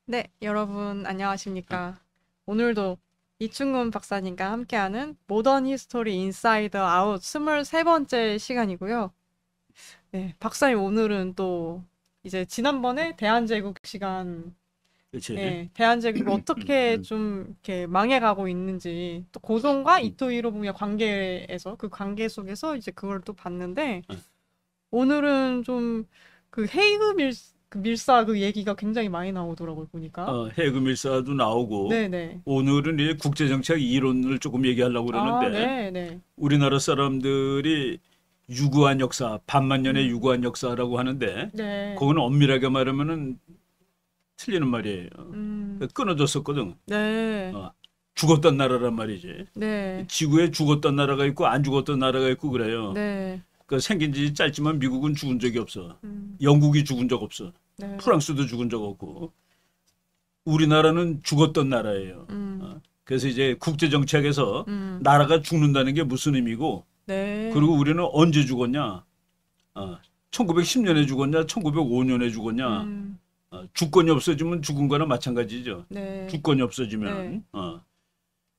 네, 여러분 안녕하십니까? 오늘도 이충근 박사님과 함께하는 모던 히스토리 인사이드 아웃 23번째 시간이고요. 네, 박사님 오늘은 또 이제 지난번에 대한제국 시간, 그렇지. 예, 대한제국이 어떻게 좀 이렇게 망해가고 있는지 또 고종과 이토 히로부미의 관계에서 그 관계 속에서 이제 그걸 또 봤는데 오늘은 좀 그 헤이그 그 밀사 그 얘기가 굉장히 많이 나오더라고요, 보니까. 해금일사도 나오고 네네. 오늘은 이제 국제정책 이론을 조금 얘기하려고 아, 그러는데 네네. 우리나라 사람들이 유구한 역사, 반만년의 음, 유구한 역사라고 하는데 네. 그거는 엄밀하게 말하면은 틀리는 말이에요. 음, 끊어졌었거든. 네. 어, 죽었던 나라란 말이지. 네. 지구에 죽었던 나라가 있고 안 죽었던 나라가 있고 그래요. 네. 그 생긴 지 짧지만 미국은 죽은 적이 없어. 음, 영국이 죽은 적 없어. 네. 프랑스도 죽은 적 없고. 우리나라는 죽었던 나라예요. 음, 그래서 이제 국제정책에서 음, 나라가 죽는다는 게 무슨 의미고, 네. 그리고 우리는 언제 죽었냐? 1910년에 죽었냐? 1905년에 죽었냐? 음, 주권이 없어지면 죽은 거나 마찬가지죠. 네. 주권이 네. 없어지면.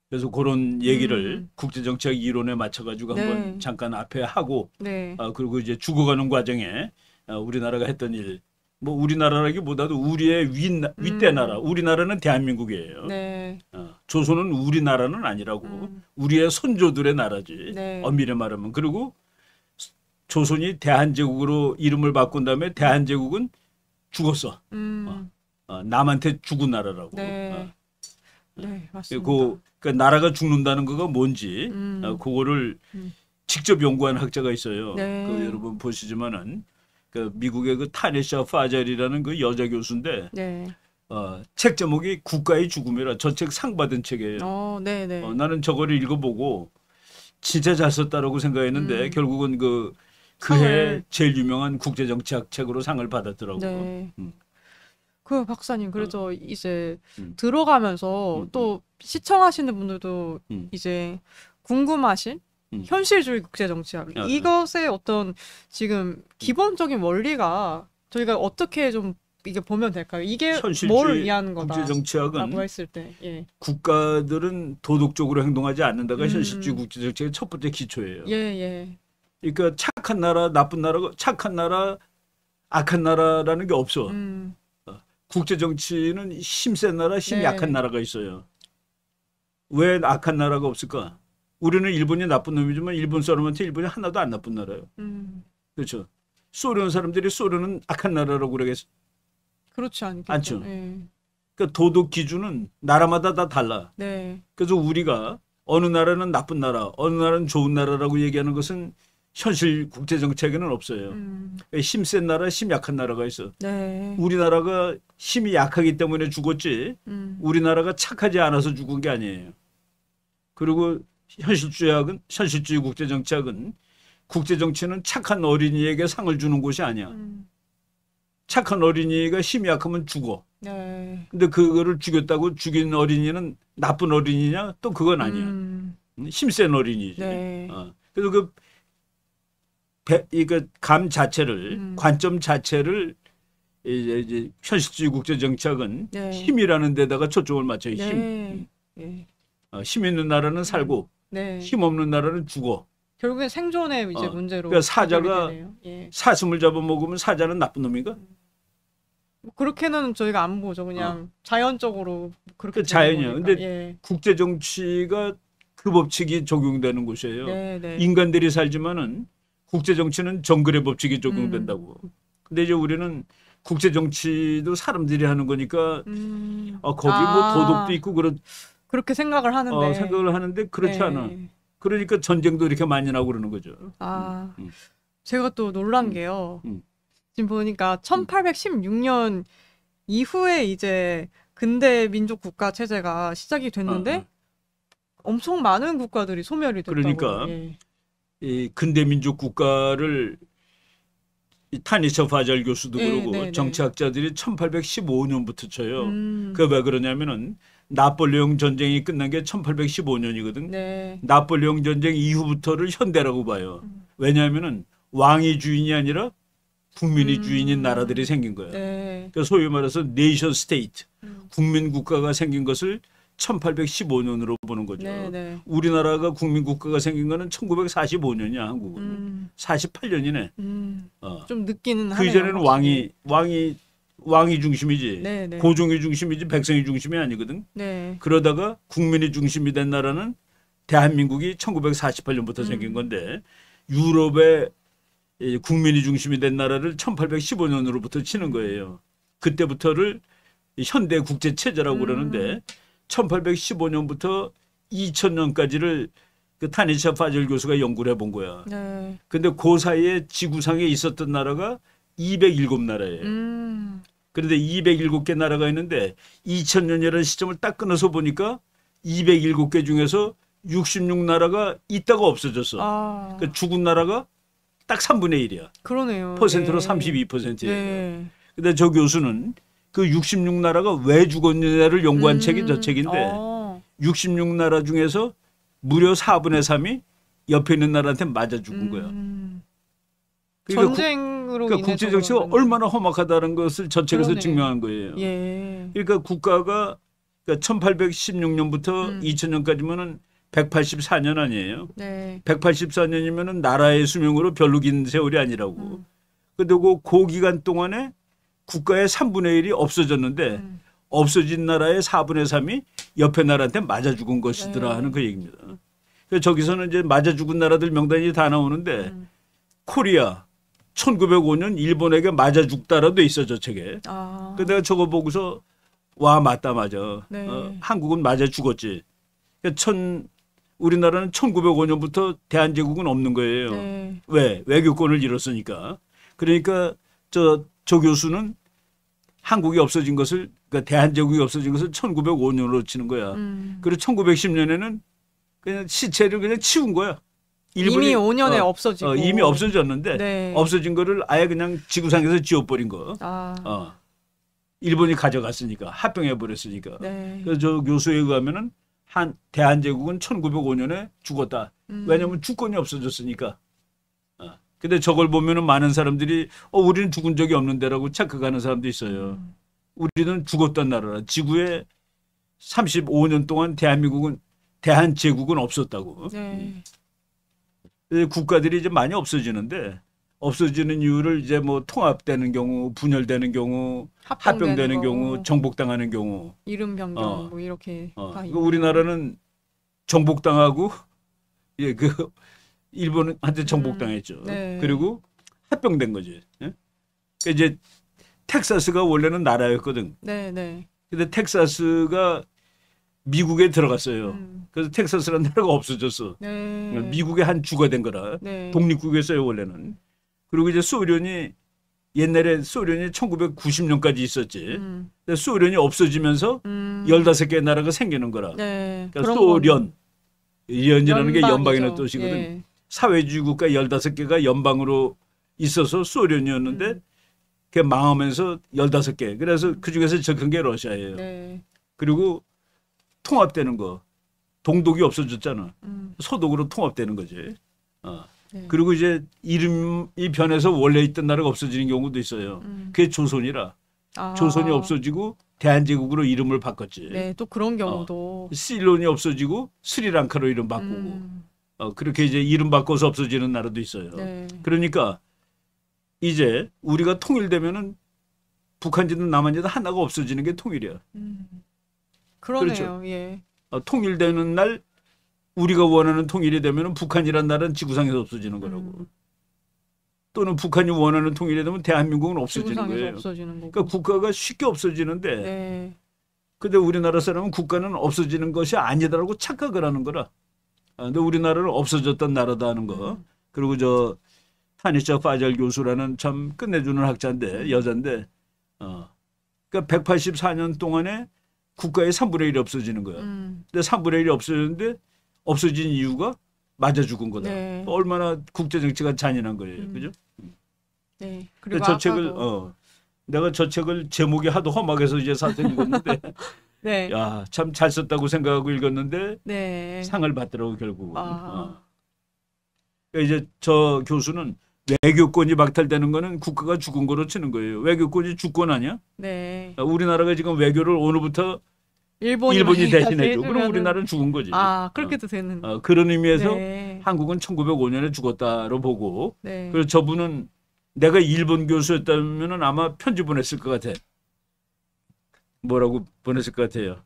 그래서 그런 얘기를 음, 국제정책 이론에 맞춰가지고 한번 네. 잠깐 앞에 하고, 네. 그리고 이제 죽어가는 과정에 우리나라가 했던 일, 뭐 우리나라라기보다도 우리의 윗대 나라, 음, 우리나라는 대한민국이에요. 네. 조선은 우리나라는 아니라고. 음, 우리의 선조들의 나라지. 네. 엄밀히 말하면. 그리고 조선이 대한제국으로 이름을 바꾼 다음에 대한제국은 죽었어. 어, 음, 남한테 죽은 나라라고. 네. 네, 맞습니다. 그 나라가 죽는다는 거가 뭔지 음, 그거를 음, 직접 연구한 학자가 있어요. 그 네. 여러분 보시지만은 그 미국의 그 타네샤 파젤이라는 그 여자 교수인데 네. 책 제목이 국가의 죽음이라 저 책 상 받은 책이에요. 네네. 나는 저거를 읽어보고 진짜 잘 썼다라고 생각했는데 음, 결국은 그해 상을, 제일 유명한 국제정치학 책으로 상을 받았더라고. 네. 음, 그 박사님, 어, 그래서 이제 음, 들어가면서 음, 음, 또 시청하시는 분들도 음, 이제 궁금하신 음. 현실주의 국제정치학, 어, 어, 이것의 어떤 지금 음. 기본적인 원리가 저희가 어떻게 좀 이게 보면 될까요? 이게 뭘 현실주의 위하는 거다라고 국제정치학은 했을 때, 예. 국가들은 도덕적으로 행동하지 않는다가 현실주의 음, 국제정책의 첫 번째 예, 기초예요. 예. 그러니까 착한 나라, 나쁜 나라, 착한 나라, 악한 나라라는 게 없어. 음, 국제정치는 힘 센 나라, 힘 약한 네. 나라가 있어요. 왜 악한 나라가 없을까? 우리는 일본이 나쁜 놈이지만 일본 사람한테 일본이 하나도 안 나쁜 나라예요. 음, 그렇죠. 소련 사람들이 소련은 악한 나라라고 그러겠어? 그렇지 않겠죠. 않죠. 예. 그러니까 도덕 기준은 나라마다 다 달라. 네. 그래서 우리가 어느 나라는 나쁜 나라, 어느 나라는 좋은 나라라고 얘기하는 것은 현실 국제 정책에는 없어요. 음, 힘센 나라, 힘 약한 나라가 있어. 네. 우리나라가 힘이 약하기 때문에 죽었지. 음, 우리나라가 착하지 않아서 죽은 게 아니에요. 그리고 현실주의 국제 정책은 국제 정치는 착한 어린이에게 상을 주는 곳이 아니야. 음, 착한 어린이가 힘이 약하면 죽어. 네. 근데 그거를 죽였다고 죽인 어린이는 나쁜 어린이냐? 또 그건 아니야. 음, 힘센 어린이지. 네. 그래서 이그 음, 관점 자체를 이제 현실주의 국제 정책은 네. 힘이라는 데다가 초점을 맞춰요. 힘. 네. 예. 힘 있는 나라는 음, 살고 네. 힘 없는 나라는 죽어. 결국엔 생존의 이제 그러니까 문제로 해결이 사자가 되네요. 예. 사슴을 잡아먹으면 사자는 나쁜 놈인가? 뭐 그렇게는 저희가 안 보죠. 어, 그냥 자연적으로 그렇게 그 되는 자연이야. 거니까. 근데 예. 국제 정치가 그 법칙이 적용되는 곳이에요. 네, 네. 인간들이 살지만은 국제 정치는 정글의 법칙이 음, 적용된다고. 근데 이제 우리는 국제 정치도 사람들이 하는 거니까 거기 뭐 도덕도 아, 있고 그렇게 생각을 하는데, 생각을 하는데 그렇지 않아. 예. 그러니까 전쟁도 이렇게 많이 나고 그러는 거죠. 아, 음, 제가 또 놀란 음, 게요. 음, 지금 보니까 음. 1816년 이후에 이제 근대 민족 국가 체제가 시작이 어, 어. 됐는데 엄청 많은 국가들이 소멸이 됐다고요. 그러니까 예. 이 근대 민족 국가를 이 타니처 파잘 교수도 예, 그러고 네, 네. 정치학자들이 1815년부터 쳐요. 음, 그 왜 그러냐면은 나폴레옹 전쟁이 끝난 게 1815년이거든. 네. 나폴레옹 전쟁 이후부터를 현대라고 봐요. 음, 왜냐하면은 왕이 주인이 아니라 국민이 주인인 나라들이 음, 생긴 거야. 네. 그러니까 소위 말해서 네이션 스테이트. 국민국가가 생긴 것을 1815년으로 보는 거죠. 네네. 우리나라가 국민국가가 생긴 거는 1945년이야. 한국은 48년이네. 좀 늦기는 그 하네요. 이전에는 확실히. 왕이 중심이지. 네네. 고종이 중심이지 백성이 중심이 아니거든. 네. 그러다가 국민이 중심이 된 나라는 대한민국이 1948년부터 생긴 건데 유럽의 국민이 중심이 된 나라를 1815년으로부터 치는 거예요. 그때부터를 현대 국제 체제라고 그러는데 1815년부터 2000년까지를 그 타니샤 파젤 교수가 연구를 해본 거야. 네. 근데 그 사이에 지구상에 있었던 나라가 207나라예요. 그런데 207개 나라가 있는데 2000년이라는 시점을 딱 끊어서 보니까 207개 중에서 66나라가 있다가 없어졌어. 그러니까 죽은 나라가 딱 3분의 1이야. 그러네요. 퍼센트로 네. 32%예요. 네. 근데 저 교수는 그 66나라가 왜 죽었느냐를 연구한 책이 저 책인데 66나라 중에서 무려 4분의 3이 옆에 있는 나라한테 맞아 죽은 거야. 그러니까 전쟁으로 그러니까 국제 정치가 얼마나 험악하다는 것을 저 책에서 그러네요. 증명한 거예요. 예. 그러니까 국가가 그러니까 1816년부터 2000년까지면은 184년 아니에요. 네. 184년이면은 나라의 수명으로 별로 긴 세월이 아니라고. 근데 그 기간 동안에 국가의 3분의 1이 없어졌는데 없어진 나라의 4분의 3이 옆에 나라한테 맞아 죽은 것이더라 하는 그 얘기입니다. 그래서 저기서는 이제 맞아 죽은 나라들 명단이 다 나오는데 코리아 1905년 일본에게 맞아 죽다라도 있어 저 책에. 그 내가 저거 보고서 와 맞다 맞아. 네. 한국은 맞아 죽었지. 그러니까 우리나라는 1905년부터 대한제국은 없는 거예요. 네. 왜? 외교권을 잃었으니까. 그러니까 저 교수는 한국이 없어진 것을 그러니까 대한제국이 없어진 것을 1905년으로 치는 거야. 그리고 1910년에는 그냥 시체를 그냥 치운 거야. 이미 5년에 없어지고. 이미 없어졌는데 네. 없어진 거를 아예 그냥 지구상에서 지워버린 거. 일본이 가져갔으니까 합병해 버렸으니까. 네. 그래서 저 교수에 의하면은 대한제국은 1905년에 죽었다. 왜냐하면 주권이 없어졌으니까. 근데 저걸 보면은 많은 사람들이 우리는 죽은 적이 없는데라고 착각하는 사람도 있어요. 우리는 죽었던 나라라. 지구에 35년 동안 대한제국은 없었다고. 네. 국가들이 이제 많이 없어지는데 없어지는 이유를 이제 뭐 통합되는 경우, 분열되는 경우, 합병되는 경우, 정복당하는 경우, 이름 변경 뭐 이렇게 다 그러니까 우리나라는 정복당하고 그 일본한테 정복당했죠. 네. 그리고 합병된 거지. 예? 이제 텍사스가 원래는 나라였거든. 네, 네. 근데 텍사스가 미국에 들어갔어요. 그래서 텍사스라는 나라가 없어졌어. 네. 미국의 한 주가 된 거라. 네. 독립국이었어요 원래는. 그리고 이제 옛날에 소련이 1990년까지 있었지. 근데 소련이 없어지면서 15개의 나라가 생기는 거라. 네. 그러니까 연이라는 게 연방이라는 뜻이거든. 예. 사회주의 국가 15개가 연방으로 있어서 소련이었는데 그게 망하면서 15개. 그래서 그중에서 적은 게 러시아예요. 네. 그리고 통합되는 거. 동독이 없어졌잖아. 소독으로 통합되는 거지. 네. 그리고 이제 이름이 변해서 원래 있던 나라가 없어지는 경우도 있어요. 그게 조선이라. 조선이 없어지고 대한제국으로 이름을 바꿨지. 네, 또 그런 경우도. 실론이 없어지고 스리랑카로 이름 바꾸고. 그렇게 이제 이름 바꿔서 없어지는 나라도 있어요. 네. 그러니까 이제 우리가 통일되면은 북한지든 남한지든 하나가 없어지는 게 통일이야. 그러네요. 그렇죠. 예. 통일되는 날 우리가 원하는 통일이 되면은 북한이란 나라는 지구상에서 없어지는 거라고. 또는 북한이 원하는 통일이 되면 대한민국은 없어지는 거예요. 없어지는 거고. 그러니까 국가가 쉽게 없어지는데 네. 근데 우리나라 사람은 국가는 없어지는 것이 아니다라고 착각을 하는 거라. 근데 우리나라는 없어졌던 나라다 하는 거. 그리고 저 타니샤 파젤 교수라는 참 끝내주는 학자인데 여자인데 그러니까 184년 동안에 국가의 3분의 1이 없어지는 거야. 근데 3분의 1이 없어졌는데 없어진 이유가 맞아 죽은 거다. 네. 얼마나 국제 정치가 잔인한 거예요. 그죠? 네. 근데 그리고 저 책을 내가 저 책을 제목이 하도 험하게서 이제 사서 읽었는데 네. 야, 참 잘 썼다고 생각하고 읽었는데 네. 상을 받더라고 결국은. 그러니까 이제 저 교수는 외교권이 박탈되는 거는 국가가 죽은 거로 치는 거예요. 외교권이 주권 아니야? 네. 우리나라가 지금 외교를 오늘부터 일본이 대신해줘. 그럼 우리나라는 죽은 거지. 아, 그렇게도 되는. 그런 의미에서 네. 한국은 1905년에 죽었다로 보고. 네. 그래서 저분은 내가 일본 교수였다면 아마 편지 보냈을 것 같아. 뭐라고 보냈을 것 같아요.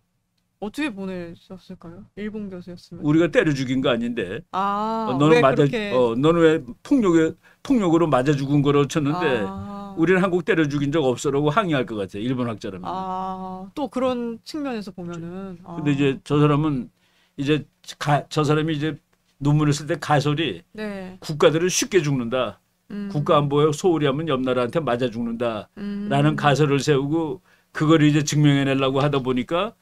어떻게 보내셨을까요? 일본 교수였으면. 우리가 때려 죽인 거 아닌데. 너는 왜 그렇게... 너는 왜 폭력으로 맞아 죽은 거로 쳤는데 우리는 한국 때려 죽인 적 없어라고 항의할 것 같아. 일본 학자라면. 또 그런 측면에서 보면은. 근데 이제 저 사람은 이제 저 사람이 이제 논문을 쓸 때 가설이 네. 국가들은 쉽게 죽는다. 국가 안보에 소홀히 하면 옆 나라한테 맞아 죽는다라는 가설을 세우고 그걸 이제 증명해내려고 하다 보니까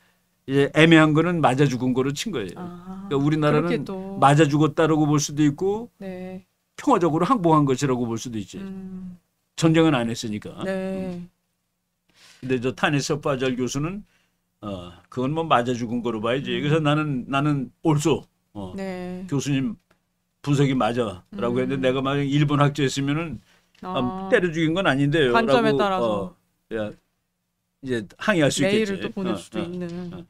이제 애매한 거는 맞아 죽은 거로 친 거예요. 그러니까 우리나라는 맞아 죽었다라고 볼 수도 있고 네. 평화적으로 항복한 것이라고 볼 수도 있지. 전쟁은 안 했으니까. 네. 근데 저 타니스 파잘 교수는 그건 뭐 맞아 죽은 거로 봐야지. 그래서 나는 옳소. 네. 교수님 분석이 맞아라고 했는데 내가 만약 일본 학자였으면은 때려 죽인 건 아닌데요. 관점에 따라서 이제 항의할 수 있겠지. 메일을 또 보낼 수도 있는.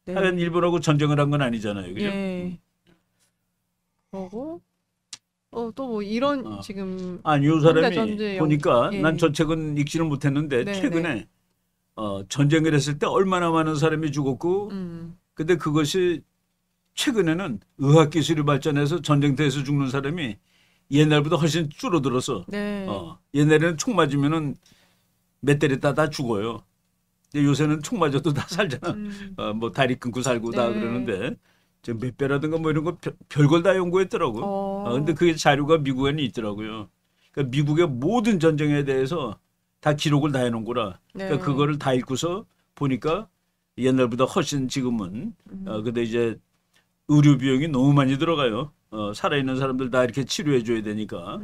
네. 하여간 일본하고 전쟁을 한 건 아니잖아요. 그죠? 예. 그리고 또 뭐 이런 지금 요 사람이 보니까 난 저 책은 읽지를 못했는데 네, 최근에 네. 전쟁을 했을 때 얼마나 많은 사람이 죽었고 근데 그것이 최근에는 의학기술이 발전해서 전쟁터에서 죽는 사람이 옛날보다 훨씬 줄어들어서 네. 옛날에는 총 맞으면은 몇 대를 다 죽어요. 근데 요새는 총 맞아도 다 살잖아. 뭐 다리 끊고 살고 다 그러는데 몇 배라든가 뭐 이런 거 별걸 다 연구했더라고. 근데 그게 자료가 미국에는 있더라고요. 그러니까 미국의 모든 전쟁에 대해서 다 기록을 다 해놓은 거라. 그러니까 그거를 다 읽고서 보니까 옛날보다 훨씬 지금은 근데 이제 의료 비용이 너무 많이 들어가요. 살아있는 사람들 다 이렇게 치료해줘야 되니까.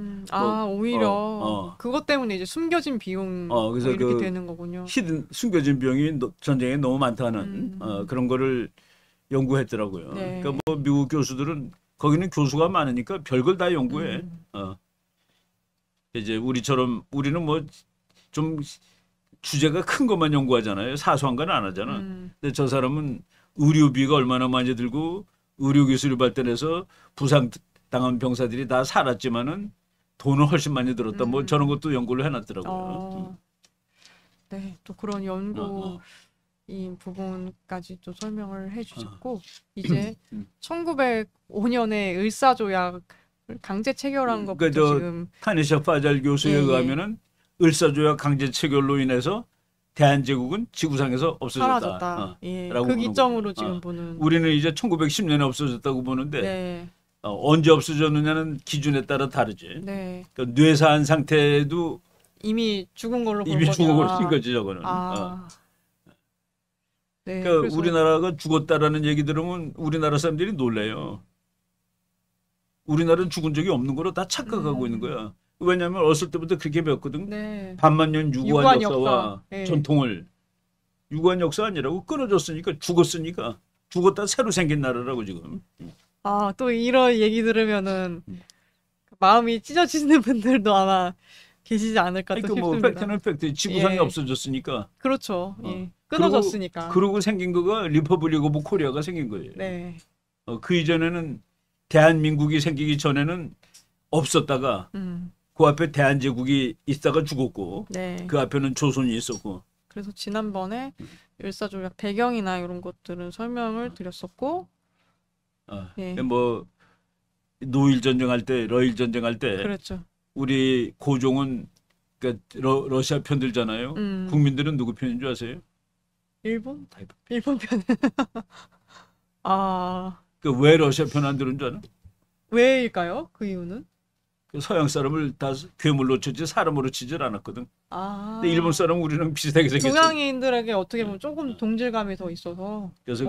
오히려 그것 때문에 이제 숨겨진 비용 그래서 이렇게 되는 거군요. 숨겨진 비용이 전쟁에 너무 많다는 그런 거를 연구했더라고요. 네. 그러니까 뭐 미국 교수들은 거기는 교수가 많으니까 별걸 다 연구해. 이제 우리처럼 우리는 뭐 좀 주제가 큰 것만 연구하잖아요. 사소한 건 안 하잖아. 근데 저 사람은 의료비가 얼마나 많이 들고 의료기술이 발전해서 부상당한 병사들이 다 살았지만은 돈은 훨씬 많이 들었다. 뭐 저런 것도 연구를 해놨더라고요. 네, 또 그런 연구 이 부분까지 또 설명을 해주셨고 이제 1905년에 을사조약 강제 체결한 것부터 지금 타니샤 파잘 교수에 의하면은 을사조약 강제 체결로 인해서 대한제국은 지구상에서 없어졌다. 사라졌다. 그 기점으로 지금 보는. 우리는 이제 1910년에 없어졌다고 보는데 언제 없어졌느냐는 기준에 따라 다르지. 그러니까 뇌사한 상태도 이미 죽은 걸로 본 이미 죽은 걸로 친 거지 저거는. 그러니까 그래서 우리나라가 죽었다라는 얘기 들으면 우리나라 사람들이 놀래요. 우리나라는 죽은 적이 없는 거로 다 착각하고 있는 거야. 왜냐하면 어렸을 때부터 그렇게 배웠거든. 반만년 유구한 역사와 전통을. 유구한 역사 아니라고 끊어졌으니까 죽었으니까. 죽었다 새로 생긴 나라라고 지금. 또 이런 얘기 들으면은 마음이 찢어지는 분들도 아마 계시지 않을까 또 싶습니다. 뭐 팩트는 팩트. 지구상이 없어졌으니까. 그렇죠. 끊어졌으니까. 그러고 생긴 거가 리퍼블릭 오브 코리아가 생긴 거예요. 그 이전에는 대한민국이 생기기 전에는 없었다가 그 앞에 대한제국이 있다가 죽었고 그 앞에는 조선이 있었고. 그래서 지난번에 을사조약 배경이나 이런 것들은 설명을 드렸었고 뭐 노일 전쟁할 때 러일 전쟁할 때 그렇죠. 우리 고종은 그러니까 러시아 편 들잖아요. 국민들은 누구 편인 줄 아세요? 일본? 일본 편. 왜 러시아 편 안 들은 줄 아나? 왜일까요? 그 이유는? 서양 사람을 다 괴물로 치지 사람으로 치질 않았거든. 근데 일본 사람은 우리는 비슷하게 생겼어. 동양인들에게 어떻게 보면 조금 동질감이 더 있어서. 그래서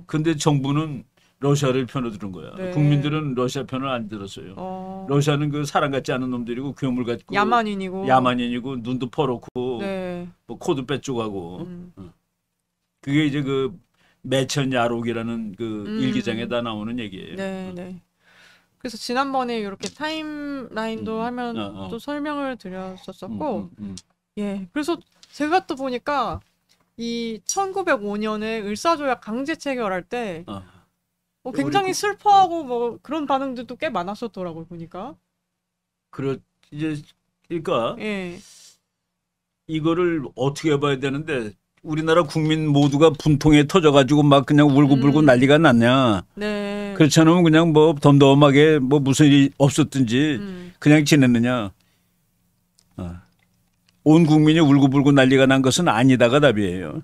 근데 정부는 러시아를 편을 들은 거야. 국민들은 러시아 편을 안 들었어요. 러시아는 그 사람 같지 않은 놈들이고 괴물 같고 야만인이고 눈도 퍼렇고 뭐 코도 빼쪽하고. 그게 이제 그 매천 야록이라는 그 일기장에 다 나오는 얘기예요. 그래서 지난번에 이렇게 타임라인도 하면 또 설명을 드렸었고, 예. 그래서 제가 또 보니까 이 1905년에 을사조약 강제 체결할 때 굉장히 슬퍼하고 뭐 그런 반응들도 꽤 많았었더라고요, 보니까. 이제 그러니까 예. 이거를 어떻게 봐야 되는데 우리나라 국민 모두가 분통에 터져가지고 막 그냥 울고불고 난리가 났냐. 네. 그렇지 않으면 그냥 뭐 덤덤하게 뭐 무슨 일이 없었든지 그냥 지냈느냐. 온 국민이 울고불고 난리가 난 것은 아니다가 답이에요.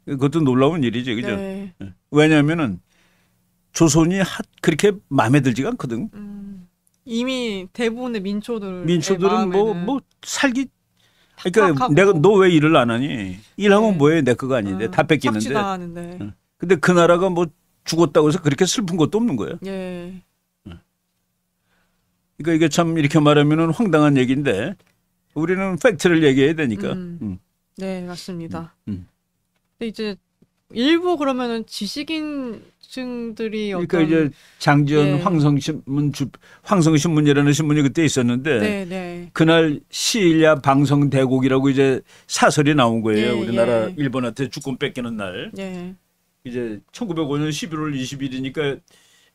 그것도 놀라운 일이지, 그죠? 네. 왜냐하면은 조선이 그렇게 마음에 들지가 않거든. 이미 대부분의 민초들은 뭐 살기. 그러니까 내가 너 왜 일을 안 하니? 일하면 네. 뭐해? 내 거가 아닌데 다 뺏기는데. 착취당하는데. 근데 그 나라가 뭐 죽었다고 해서 그렇게 슬픈 것도 없는 거야. 예. 그러니까 이게 참 이렇게 말하면은 황당한 얘기인데 우리는 팩트를 얘기해야 되니까. 네, 맞습니다. 근데 이제 일부 그러면은 지식인층들이 그러니까 이제 장지연 예. 황성신문이라는 신문이 그때 있었는데 네. 그날 시일야 방성대곡이라고 이제 사설이 나온 거예요. 예, 우리나라 예. 일본한테 주권 뺏기는 날. 예. 이제 1905년 11월 20일이니까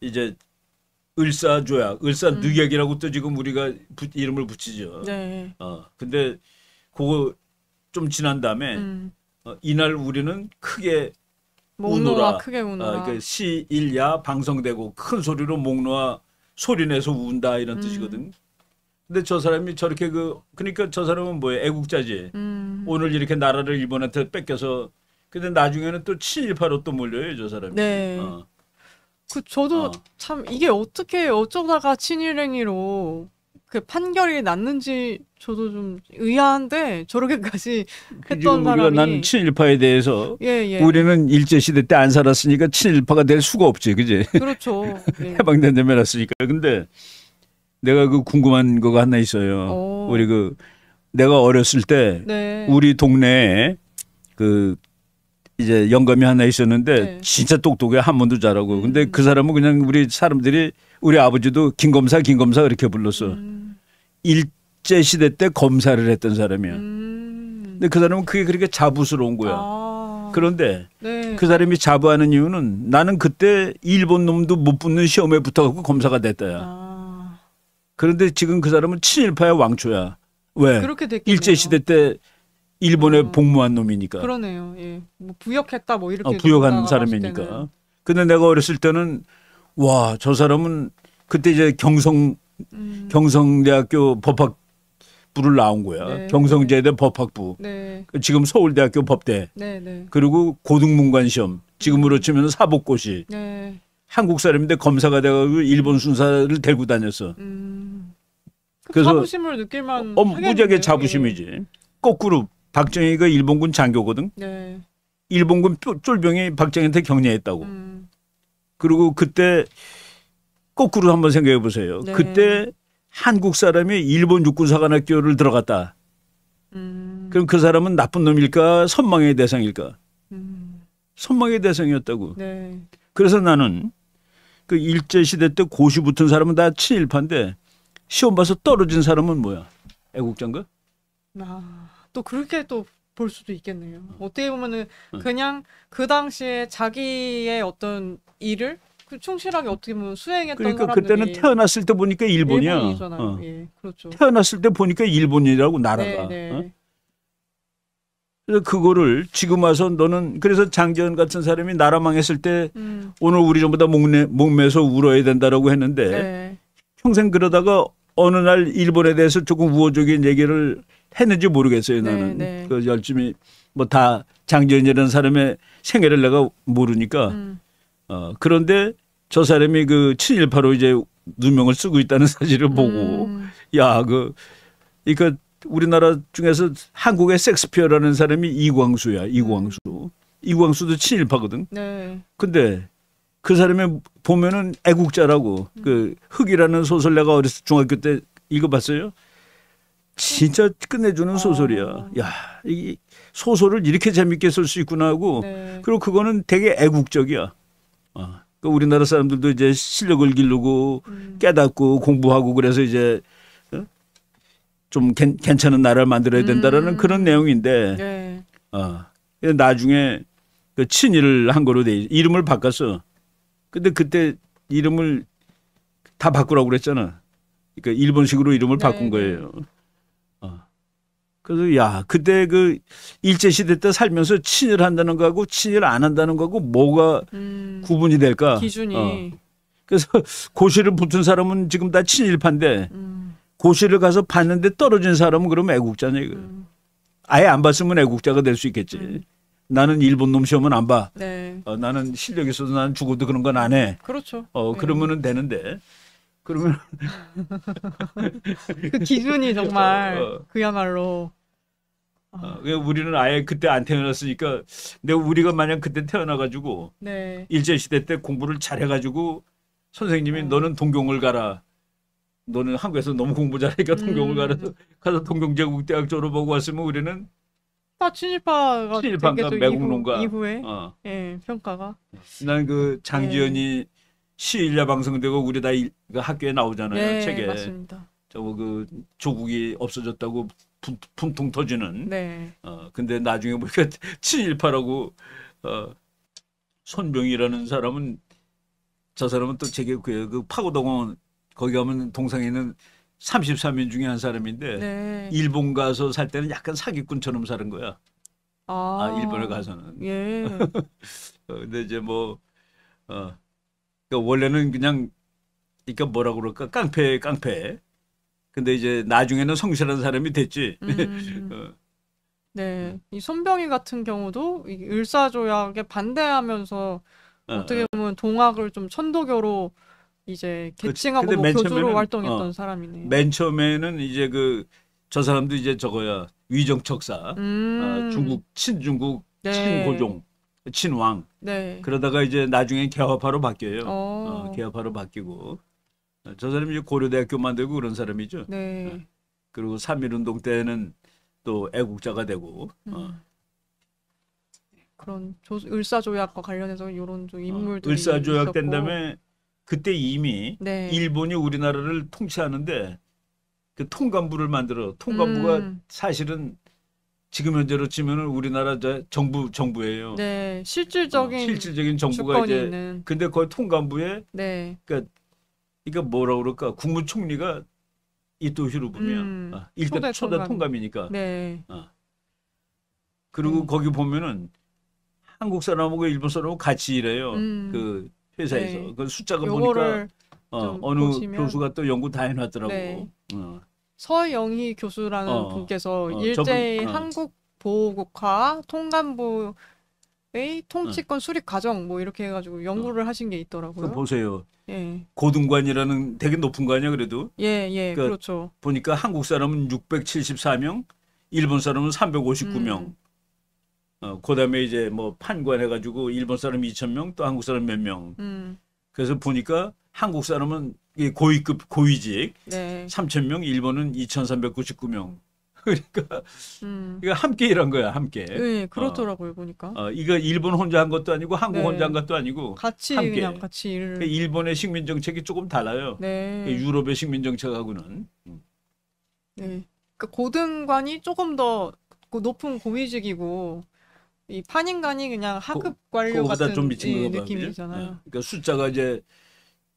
이제 을사조약, 을사늑약이라고 또 지금 우리가 이름을 붙이죠. 네. 근데 그거 좀 지난 다음에 이날 우리는 크게 우노라. 크게 우노라. 그러니까 시일야 방성되고 큰 소리로 목 놓아 소리내서 운다 이런 뜻이거든. 근데 저 사람이 저렇게 그러니까 저 사람은 뭐예요? 애국자지. 오늘 이렇게 나라를 일본한테 뺏겨서 근데 나중에는 또 친일파로 또 몰려요, 저 사람이. 네. 저도 참 이게 어떻게 어쩌다가 친일행위로 그 판결이 났는지 저도 좀 의아한데 저렇게까지 했던 지금 우리가 사람이 난 친일파에 대해서 예. 우리는 일제시대 때 안 살았으니까 친일파가 될 수가 없지, 그지? 그렇죠. 예. 해방된 데 말았으니까. 근데 내가 궁금한 거가 하나 있어요. 우리 내가 어렸을 때 네. 우리 동네에 이제 영감이 하나 있었는데 네. 진짜 똑똑해, 한문도 잘하고. 근데 그 사람은 그냥 우리 사람들이 우리 아버지도 김검사 이렇게 불렀어. 일제 시대 때 검사를 했던 사람이야. 근데 그 사람은 그게 그렇게 자부스러운 거야. 그런데 네. 그 사람이 자부하는 이유는 나는 그때 일본 놈도 못 붙는 시험에 붙어갖고 검사가 됐다야. 그런데 지금 그 사람은 친일파의 왕초야. 왜? 그렇게 됐겠네요. 일제 시대 때 일본에 복무한 놈이니까. 그러네요. 예. 뭐 부역했다 뭐 이렇게 부역한 사람이니까. 근데 내가 어렸을 때는 와, 저 사람은 그때 이제 경성대학교 법학부를 나온 거야. 네. 경성제대 법학부. 네. 지금 서울대학교 법대. 네. 그리고 고등문관 시험. 지금으로 치면 사법고시. 네. 한국 사람인데 검사가 돼가지고 일본 순사를 데리고 다녔어. 그래서 자부심을 느낄만 무지하게 자부심이지. 예. 거꾸로 박정희가 일본군 장교거든. 네. 일본군 쫄병이 박정희한테 격려했다고. 그리고 그때 거꾸로 한번 생각해 보세요. 네. 그때 한국 사람이 일본 육군사관학교를 들어갔다. 그럼 그 사람은 나쁜 놈일까 선망의 대상일까? 선망의 대상이었다고. 네. 그래서 나는 그 일제시대 때 고시 붙은 사람은 다 친일파인데 시험 봐서 떨어진 사람은 뭐야? 애국자인가? 또 그렇게 또 볼 수도 있겠네요. 어떻게 보면은 그냥 그 당시에 자기의 어떤 일을 충실하게 어떻게 보면 수행했던 그러니까 사람들이 그때는 태어났을 때 보니까 일본이야. 일본이잖아요. 예, 그렇죠. 태어났을 때 보니까 일본이라고 나라가. 네. 그래서 그거를 지금 와서 너는 그래서 장지연 같은 사람이 나라 망했을 때 오늘 우리 전부 다 목매서 울어야 된다라고 했는데 네. 평생 그러다가 어느 날 일본에 대해서 조금 우호적인 얘기를 했는지 모르겠어요. 나는 네. 그 열심히 뭐 다 장지연이라는 사람의 생애를 내가 모르니까 그런데 저 사람이 그 친일파로 이제 누명을 쓰고 있다는 사실을 보고 야 그러니까 우리나라 중에서 한국의 섹스피어라는 사람이 이광수야. 이광수도 친일파거든. 네. 근데 그 사람이 보면은 애국자라고 그 흑이라는 소설 내가 어렸을 중학교 때 읽어봤어요. 진짜 끝내주는 소설이야. 야, 이 소설을 이렇게 재밌게 쓸 수 있구나 하고 네. 그리고 그거는 되게 애국적이야. 그 우리나라 사람들도 이제 실력을 기르고 깨닫고 공부하고 그래서 이제 어? 좀 괜찮은 나라를 만들어야 된다라는 그런 내용인데 네. 나중에 그 친일을 한 거로 돼 이름을 바꿨어. 근데 그때 이름을 다 바꾸라고 그랬잖아. 그러니까 일본식으로 이름을 네, 바꾼 거예요. 그래서 야 그때 그 일제 시대 때 살면서 친일한다는 거하고 친일 안 한다는 거하고 뭐가 구분이 될까? 기준이. 그래서 고시를 붙은 사람은 지금 다 친일파인데 고시를 가서 봤는데 떨어진 사람은 그럼 애국자냐 이거. 아예 안 봤으면 애국자가 될 수 있겠지. 나는 일본 놈 시험은 안 봐. 네. 나는 실력 있어도 나는 죽어도 그런 건 안 해. 그렇죠. 그러면은 되는데. 그러면 그 기준이 정말 그야말로. 우리는 아예 그때 안 태어났으니까 근데 우리가 만약 그때 태어나가지고 네. 일제시대 때 공부를 잘해가지고 선생님이 너는 동경을 가라. 너는 한국에서 너무 공부 잘하니까 동경을 가서 동경제국대학 졸업하고 왔으면 우리는 다 친일파가 친일파인가 되겠죠. 매국노인가. 이후에 예, 평가가. 난 그 장지연이 시일야 방송되고 우리 다 학교에 나오잖아요. 네, 책에. 맞습니다. 저거 그 조국이 없어졌다고 분통 터지는. 네. 근데 나중에 보니까 친일파라고 손병이라는 사람은 저 사람은 또 제게 그 파고동원 거기 가면 동상에 있는 33인 중에 한 사람인데 네. 일본 가서 살 때는 약간 사기꾼처럼 사는 거야. 일본에 가서는. 예. 근데 이제 뭐 그러니까 원래는 그냥 그러니까 뭐라 그럴까 깡패. 근데 이제 나중에는 성실한 사람이 됐지. 네. 이 손병희 같은 경우도 이 을사조약에 반대하면서 어떻게 보면 동학을 좀 천도교로 이제 계층하고 뭐 교주로 활동했던 사람이네요. 맨 처음에는 이제 저 사람도 이제 저거야 위정척사, 중국 친중국 네. 친고종, 친왕. 네. 그러다가 이제 나중에 개화파로 바뀌어요. 개화파로 바뀌고 저 사람이 이제 고려대학교 만들고 그런 사람이죠. 네. 그리고 3.1운동 때는 또 애국자가 되고. 그런 을사조약과 관련해서 이런 좀 인물들이 을사조약 있었고. 된 다음에 그때 이미 네. 일본이 우리나라를 통치하는데 그 통감부를 만들어. 통감부가 사실은 지금 현재로 치면은 우리나라 정부예요. 네, 실질적인 정부가 이제 있는. 근데 거기 통감부에 네. 그러니까 뭐라 그럴까 국무총리가 이토 히로부미야. 일대 초대 통감이니까. 네. 그리고 거기 보면은 한국 사람하고 일본 사람하고 같이 일해요. 그 회사에서. 네. 그 숫자가 보니까 어느 보시면, 교수가 또 연구 다 해놨더라고. 네. 서영희 교수라는 분께서 일제의 한국 보호국화 통감부의 통치권 수립 과정 뭐 이렇게 해가지고 연구를 하신 게 있더라고요. 보세요. 예. 고등관이라는 되게 높은 거 아니야 그래도? 예, 그러니까 그렇죠. 보니까 한국 사람은 674명, 일본 사람은 359명. 그다음에 이제 뭐 판관 해가지고 일본 사람 2,000명, 또 한국 사람 몇 명. 그래서 보니까 한국 사람은 고위급 고위직 네. 3,000명, 일본은 2,399명. 그러니까 이거 함께 일한 거야, 함께. 네, 그렇더라고요 보니까. 이거 일본 혼자 한 것도 아니고 한국 네. 혼자 한 것도 아니고 같이 함께. 그냥 같이 일을. 일본의 식민 정책이 조금 달라요. 네. 유럽의 식민 정책하고는. 네. 그 고등관이 조금 더 높은 고위직이고 이 판인관이 그냥 하급 관료 같은 좀 미친 느낌이잖아요. 그러니까 숫자가 이제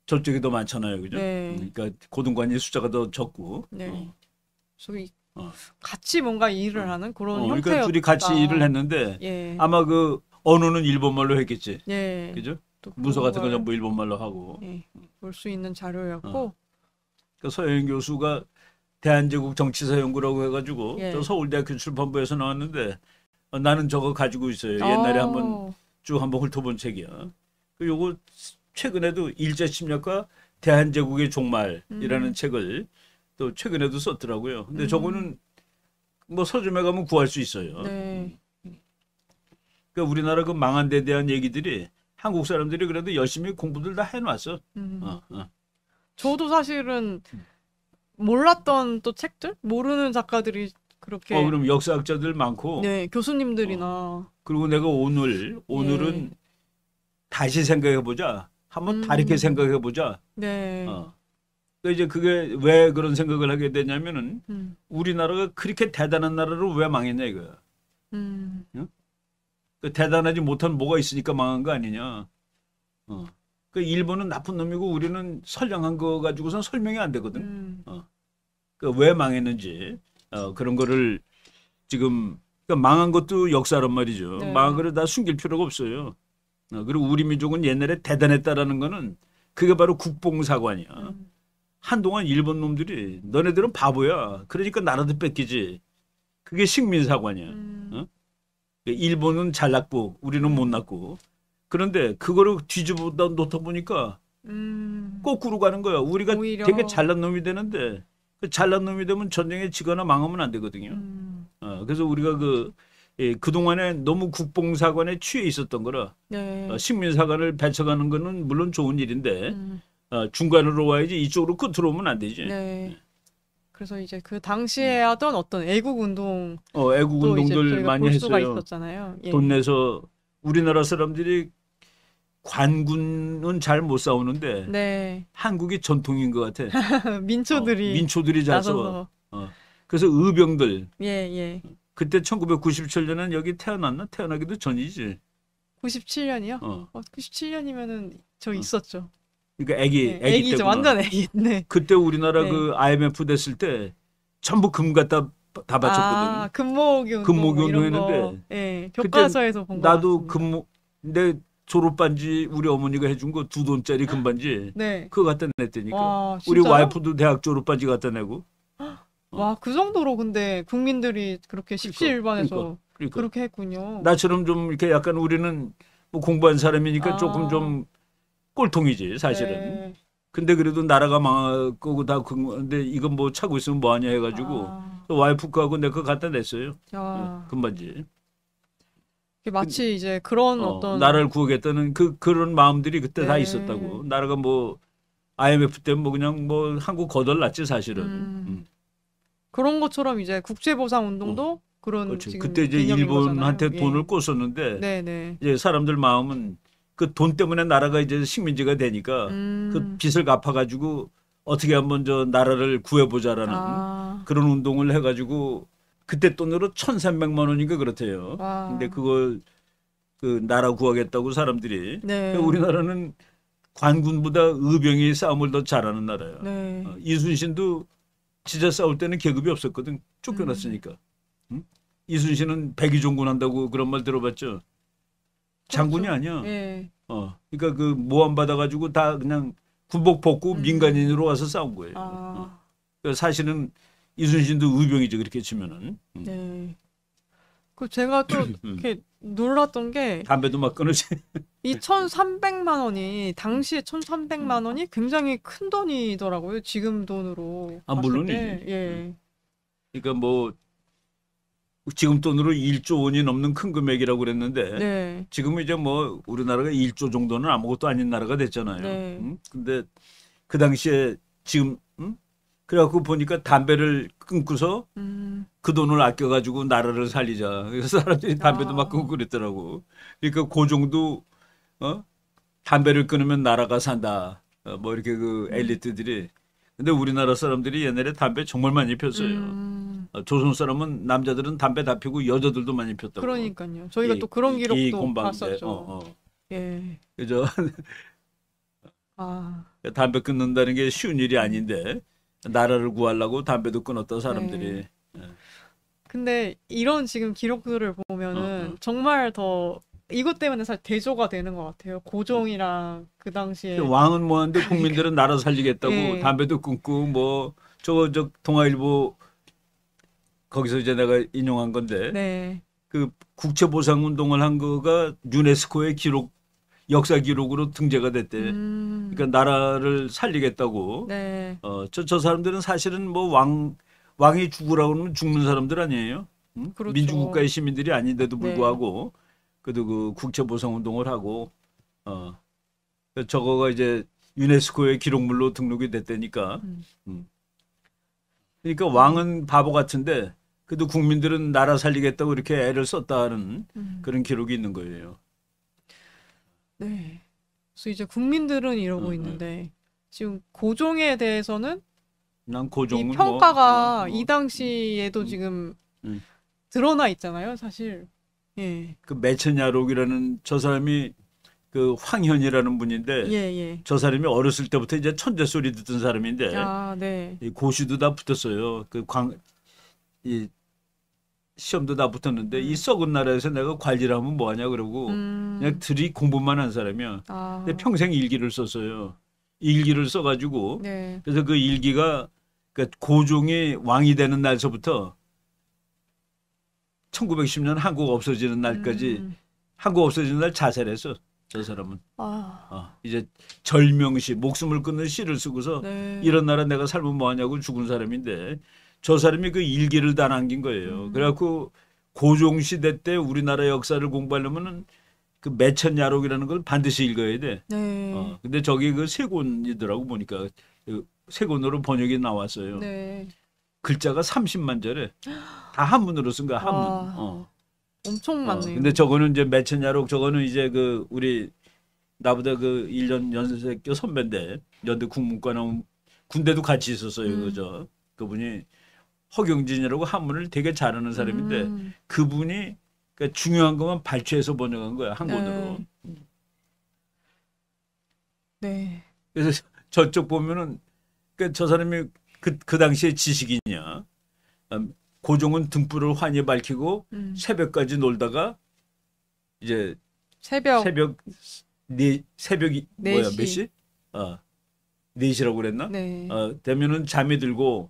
저쪽이 더 많잖아요, 그죠? 네. 그러니까 고등관이 숫자가 더 적고. 네. 그래서 같이 뭔가 일을 하는 그런 형태였다. 그러니까 둘이 같이 일을 했는데 예. 아마 그 언어는 일본말로 했겠지. 예. 그죠? 문서 같은 건 전부 일본말로 하고. 예. 볼 수 있는 자료였고. 그러니까 서영 교수가 대한제국 정치사 연구라고 해가지고 예. 저 서울대학교 출판부에서 나왔는데 나는 저거 가지고 있어요. 옛날에 한번 쭉 한번 훑어본 책이야. 그 요거 최근에도 일제 침략과 대한제국의 종말이라는 책을 또 최근에도 썼더라고요. 근데 저거는 뭐 서점에 가면 구할 수 있어요. 네. 그러니까 우리나라 그 망한 데 대한 얘기들이 한국 사람들이 그래도 열심히 공부들 다 해놨어. 저도 사실은 몰랐던 또 책들? 모르는 작가들이 그렇게. 그럼 역사학자들 많고. 네, 교수님들이나. 그리고 내가 오늘은 다시 생각해보자. 한번 다르게 생각해 보자. 네. 그러니까 이제 그게 왜 그런 생각을 하게 되냐면은 음. 우리나라가 그렇게 대단한 나라로 왜 망했냐 이거야. 음. 그 대단하지 못한 뭐가 있으니까 망한 거 아니냐. 그 일본은 나쁜 놈이고 우리는 선량한 거 가지고선 설명이 안 되거든. 그 왜 망했는지 그런 거를 지금 그러니까 망한 것도 역사란 말이죠. 네. 망한 거를 다 숨길 필요가 없어요. 그리고 우리 민족은 옛날에 대단했다라는 거는 그게 바로 국뽕사관이야. 한동안 일본 놈들이 너네들은 바보야. 그러니까 나라도 뺏기지. 그게 식민사관이야. 일본은 잘났고 우리는 못났고. 그런데 그거를 뒤집어 놓다 보니까 거꾸로 가는 거야. 우리가 오히려. 되게 잘난 놈이 되는데 그 잘난 놈이 되면 전쟁에 지거나 망하면 안 되거든요. 그래서 우리가 그동안에 너무 국뽕사관에 취해 있었던 거라 네. 식민사관을 배척하는 거는 물론 좋은 일인데 중간으로 와야지 이쪽으로 끝으로 오면 안 되지. 네. 그래서 이제 그 당시에 하던 어떤 애국 운동 애국 운동들 많이 볼 수가 했어요. 있었잖아요. 예. 돈 내서 우리나라 사람들이 관군은 잘 못 싸우는데 네. 한국이 전통인 것 같아. 민초들이 민초들이 잘 나서서. 싸워. 그래서 의병들 예. 그때 1997년은 여기 태어났나? 태어나기도 전이지. 97년이요? 97년이면은 저 있었죠. 그러니까 애기 애기죠. 때구나. 완전 애기. 네. 그때 우리나라 네. 그 IMF 됐을 때 전부 금 갖다 다 바쳤거든. 금모으기 운동 금모으기 뭐 이런 운동 거. 했는데 예. 교과서에서 본 거 나도 같습니다. 내 졸업 반지 우리 어머니가 해준 거 2돈짜리 금반지 네. 그거 갖다 냈다니까. 와, 우리 진짜요? 와이프도 대학 졸업 반지 갖다 내고. 와, 그 정도로 근데 국민들이 그렇게 십시일반해서 그러니까. 그렇게 했군요. 나처럼 좀 이렇게 약간 우리는 뭐 공부한 사람이니까 조금 좀 꼴통이지 사실은. 네. 근데 그래도 나라가 망할 거고 다 근데 이건 뭐 차고 있으면 뭐하냐 해가지고 와이프 거하고 내 거 갖다 냈어요. 금반지. 마치 이제 그런 어떤 나라를 구하겠다는 그런 마음들이 그때 다 네. 있었다고. 나라가 뭐 IMF 때 뭐 그냥 뭐 한국 거덜났지 사실은. 그런 것처럼 이제 국제보상 운동도 그런 그렇지. 지금 그때 이제 개념인 일본한테 거잖아요. 돈을 꽂았는데 네네. 이제 사람들 마음은 그 돈 때문에 나라가 이제 식민지가 되니까 그 빚을 갚아가지고 어떻게 한번 저 나라를 구해보자라는 그런 운동을 해가지고 그때 돈으로 1,300만 원인가 그렇대요. 근데 그걸 그 나라 구하겠다고 사람들이. 네. 우리나라는 관군보다 의병이 싸움을 더 잘하는 나라야. 네. 이순신도 진짜 싸울 때는 계급이 없었거든. 쫓겨났으니까. 응? 이순신은 백의종군 한다고 그런 말 들어봤죠? 장군이 아니야. 네. 그러니까 그 모함 받아가지고 다 그냥 군복 벗고 민간인으로 와서 싸운 거예요. 그러니까 사실은 이순신도 의병이죠. 그렇게 치면은. 네. 그 제가 또 이렇게 놀랐던 게 담배도 막 끊어지. 이 1,300만 원이 당시에 1,300만 원이 굉장히 큰 돈이더라고요. 지금 돈으로. 물론이지. 예. 그러니까 뭐 지금 돈으로 1조 원이 넘는 큰 금액이라고 그랬는데 네. 지금은 이제 뭐 우리나라가 1조 정도는 아무것도 아닌 나라가 됐잖아요. 네. 근데 그 당시에 지금 그래갖고 보니까 담배를 끊고서 그 돈을 아껴가지고 나라를 살리자. 그래서 사람들이 담배도 막 끊고 그랬더라고. 그러니까 그 정도 담배를 끊으면 나라가 산다. 뭐 이렇게 그 엘리트들이. 근데 우리나라 사람들이 옛날에 담배 정말 많이 폈어요. 조선 사람은 남자들은 담배 다 피고 여자들도 많이 폈다고. 그러니까요. 저희가 또 그런 기록도 봤었죠. 예. 그죠? 담배 끊는다는 게 쉬운 일이 아닌데 나라를 구하려고 담배도 끊었다 사람들이. 네. 근데 이런 지금 기록들을 보면은 정말 더 이것 때문에 사실 대조가 되는 것 같아요. 고종이랑 그 당시에 왕은 뭐하는데 국민들은 나라 살리겠다고 네. 담배도 끊고 뭐 저 동아일보 거기서 이제 내가 인용한 건데 네. 그 국채보상운동을 한 거가 유네스코의 기록 역사 기록으로 등재가 됐대. 그러니까 나라를 살리겠다고. 네. 저 사람들은 사실은 뭐 왕이 죽으라고 하면 죽는 사람들 아니에요. 응? 그렇죠. 민주국가의 시민들이 아닌데도 불구하고 그래도 그 국채보상운동을 하고 저거가 이제 유네스코의 기록물로 등록이 됐다니까. 그러니까 왕은 바보 같은데 그래도 국민들은 나라 살리겠다고 이렇게 애를 썼다는 그런 기록이 있는 거예요. 네. 그래서 이제 국민들은 이러고 있는데 지금 고종에 대해서는 난 이 고종은 평가가 이 당시에도 지금 음. 드러나 있잖아요, 사실. 예. 그 매천야록이라는 저 사람이 그 황현이라는 분인데 예, 예. 저 사람이 어렸을 때부터 이제 천재 소리 듣던 사람인데 아, 네. 이 고시도 다 붙었어요. 이 시험도 다 붙었는데 이 썩은 나라에서 내가 관리를 하면 뭐하냐 그러고 그냥 들이 공부만 한 사람이야. 아, 근데 평생 일기를 썼어요. 일기를 써가지고 네. 그래서 그 일기가 그 고종이 왕이 되는 날서부터 1910년 한국 없어지는 날까지 한국 없어지는 날 자살했어. 저 사람은. 이제 절명시 목숨을 끊는 시를 쓰고서 네. 이런 나라 내가 살면 뭐하냐고 죽은 사람인데 저 사람이 그 일기를 다 남긴 거예요. 그래갖고 고종 시대 때 우리나라 역사를 공부하려면은 그 매천야록이라는 걸 반드시 읽어야 돼. 네. 근데 저기 그 세 권이더라고 보니까 그 세 권으로 번역이 나왔어요. 네. 글자가 30만 절에 다 한문으로 쓴 거야, 한문. 와, 엄청 많네요. 근데 저거는 이제 매천야록 저거는 이제 그 우리 나보다 그 1년 연세교 선배인데 연대 국문과 나온 군대도 같이 있었어요. 그죠? 그분이 허경진이라고 한문을 되게 잘하는 사람인데 그분이 그러니까 중요한 것만 발췌해서 번역한 거야, 한 권으로. 네. 그래서 저쪽 보면은 그러니까 저 사람이 그 당시에 지식인이야. 고종은 등불을 환히 밝히고 새벽까지 놀다가 이제 새벽 새벽이 뭐야 4시. 몇 시? 4시라고 그랬나? 네. 되면은 잠이 들고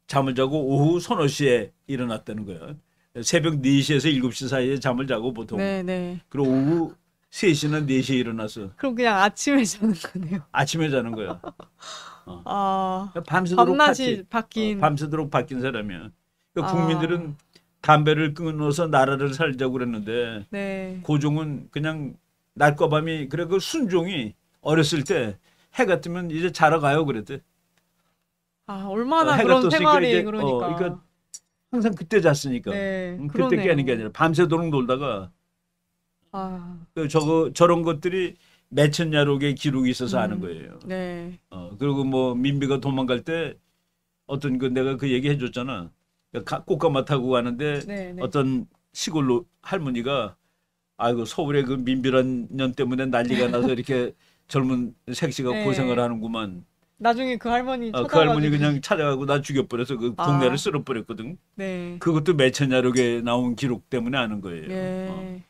잠을 자고 오후 서너 시에 일어났다는 거야. 새벽 4시에서 7시 사이에 잠을 자고 보통. 네, 네. 그리고 오후 3시나 4시에 일어나서 그럼 그냥 아침에 자는 거네요. 아침에 자는 거야. 밤새도록 밤낮이 바뀐. 밤새도록 바뀐 사람이야. 그러니까 국민들은 담배를 끊어서 나라를 살자고 그랬는데 네. 고종은 그냥 낮과 밤이 그래 그 순종이 어렸을 때 해가 뜨면 이제 자러 가요 그랬대. 얼마나 해가 그런 떴으니까 생활이 이제, 그러니까. 그러니까 항상 그때 잤으니까. 네, 그때 그러네요. 깨는 게 아니라 밤새도록 놀다가 저런 것들이 매천야록에 기록이 있어서 아는 거예요. 네. 그리고 뭐 민비가 도망갈 때 어떤 그 내가 그 얘기 해줬잖아. 꽃가마 타고 가는데 네, 네. 어떤 시골로 할머니가 아이고 서울에 그 민비란 년 때문에 난리가 나서 이렇게 젊은 색시가 네. 고생을 하는구만. 나중에 그 할머니 그 쳐다가지고. 할머니 그냥 찾아가고 나 죽여버려서 그 동네를 쓸어버렸거든. 네. 그것도 매천야록에 나온 기록 때문에 아는 거예요. 네.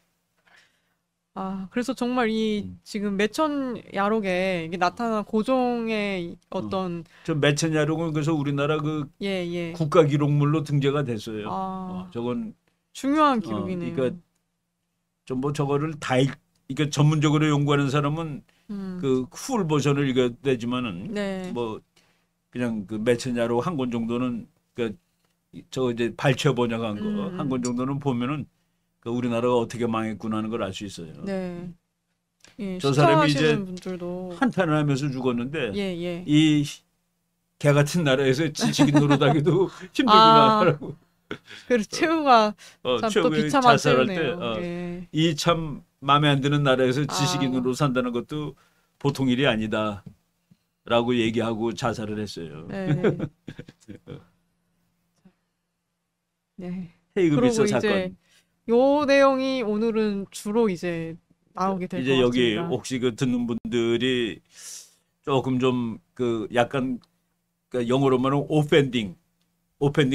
그래서 정말 이 지금 매천야록에 이게 나타난 고종의 어떤 저 매천야록은 그래서 우리나라 그 예. 국가 기록물로 등재가 됐어요. 저건 중요한 기록이네요. 그러니까 좀 뭐 저거를 그러니까 전문적으로 연구하는 사람은 그 풀 버전을 읽어야 되지만은 네. 뭐 그냥 그 매천야록 한 권 정도는 저 이제 발췌 번역한 거 한 권 정도는 보면은 그 우리나라가 어떻게 망했구나 하는 걸 알 수 있어요. 네. 예, 저 사람이 이제 시청하시는 분들도 한탄을 하면서 죽었는데 예. 이 개 같은 나라에서 지식인 노릇하기도 힘들구나라고. 그리고 최후가 참 또 최후에 비참한 자살할 최후네요. 이 참 마음에 안 드는 나라에서 지식인으로 산다는 것도 보통 일이 아니다라고 얘기하고 자살을 했어요. 네. 네. 헤이그 그리고 비서 이제 사건. 요 내용이 오늘은 주로 이제 나오게 될 것 이제 여기 같습니다. 혹시 그 듣는 분들이 조금 좀 그 약간 그 영어로 말하면 오펜딩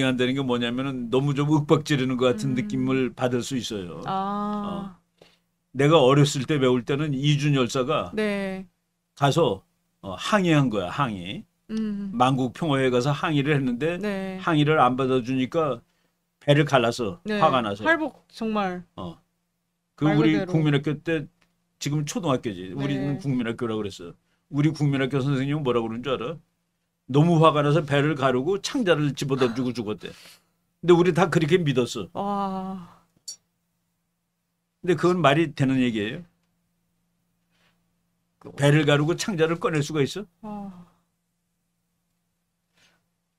한다는 게 뭐냐면은 너무 좀 윽박지르는 것 같은 느낌을 받을 수 있어요. 내가 어렸을 때 배울 때는 이준 열사가 네. 가서 항의한 거야, 항의. 만국 평화회에 가서 항의를 했는데 네. 항의를 안 받아주니까 배를 갈라서 네. 화가 나서. 할복 정말. 그 말 우리 그대로. 국민학교 때 지금 초등학교지. 우리는 국민학교라고 그랬어. 우리 국민학교 선생님은 뭐라고 그러는 줄 알아? 너무 화가 나서 배를 가르고 창자를 집어던지고 죽었대. 근데 우리 다 그렇게 믿었어. 근데 그건 말이 되는 얘기예요? 배를 가르고 창자를 꺼낼 수가 있어?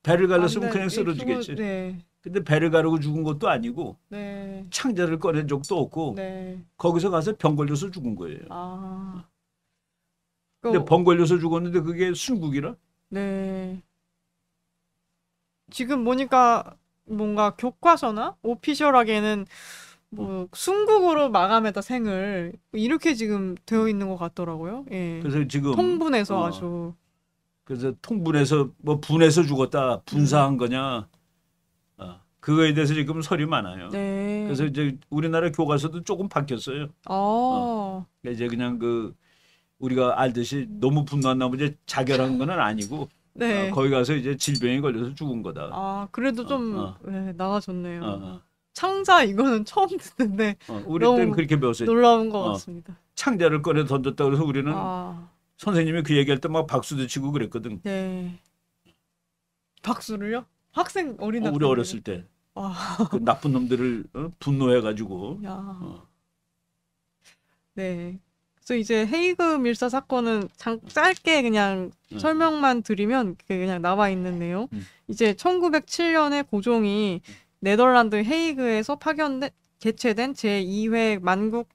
배를 갈랐으면 그냥 쓰러지겠지. 네. 근데 배를 가르고 죽은 것도 아니고 네. 창자를 꺼낸 적도 없고 네. 거기서 가서 병 걸려서 죽은 거예요. 근데 병 걸려서 죽었는데 그게 순국이라? 네. 지금 보니까 뭔가 교과서나 오피셜하게는 뭐 순국으로 마감했다 생을 이렇게 지금 되어 있는 것 같더라고요. 예. 그래서 지금 통분해서 아주. 그래서 통분해서 뭐 분해서 죽었다, 분사한 거냐, 그거에 대해서 지금 설이 많아요. 네. 그래서 이제 우리나라 교과서도 조금 바뀌었어요. 이제 그냥 그 우리가 알듯이 너무 분노한 나무 이제 자결한 거는 아니고. 네. 거기 가서 이제 질병이 걸려서 죽은 거다. 그래도 좀 네, 나아졌네요. 창자 이거는 처음 듣는데 우리 때는 그렇게 배웠어요. 놀라운 것 같습니다. 창자를 꺼내 던졌다 그래서 우리는 선생님이 그 얘기할 때 막 박수도 치고 그랬거든. 네. 박수를요? 학생 어린 학생 우리 어렸을 때. 그 나쁜 놈들을 분노해가지고. 네. 그래서 이제 헤이그 밀사 사건은 짧게 그냥 설명만 드리면 그냥 나와 있는 내용. 이제 1907년에 고종이 네덜란드 헤이그에서 개최된 제2회 만국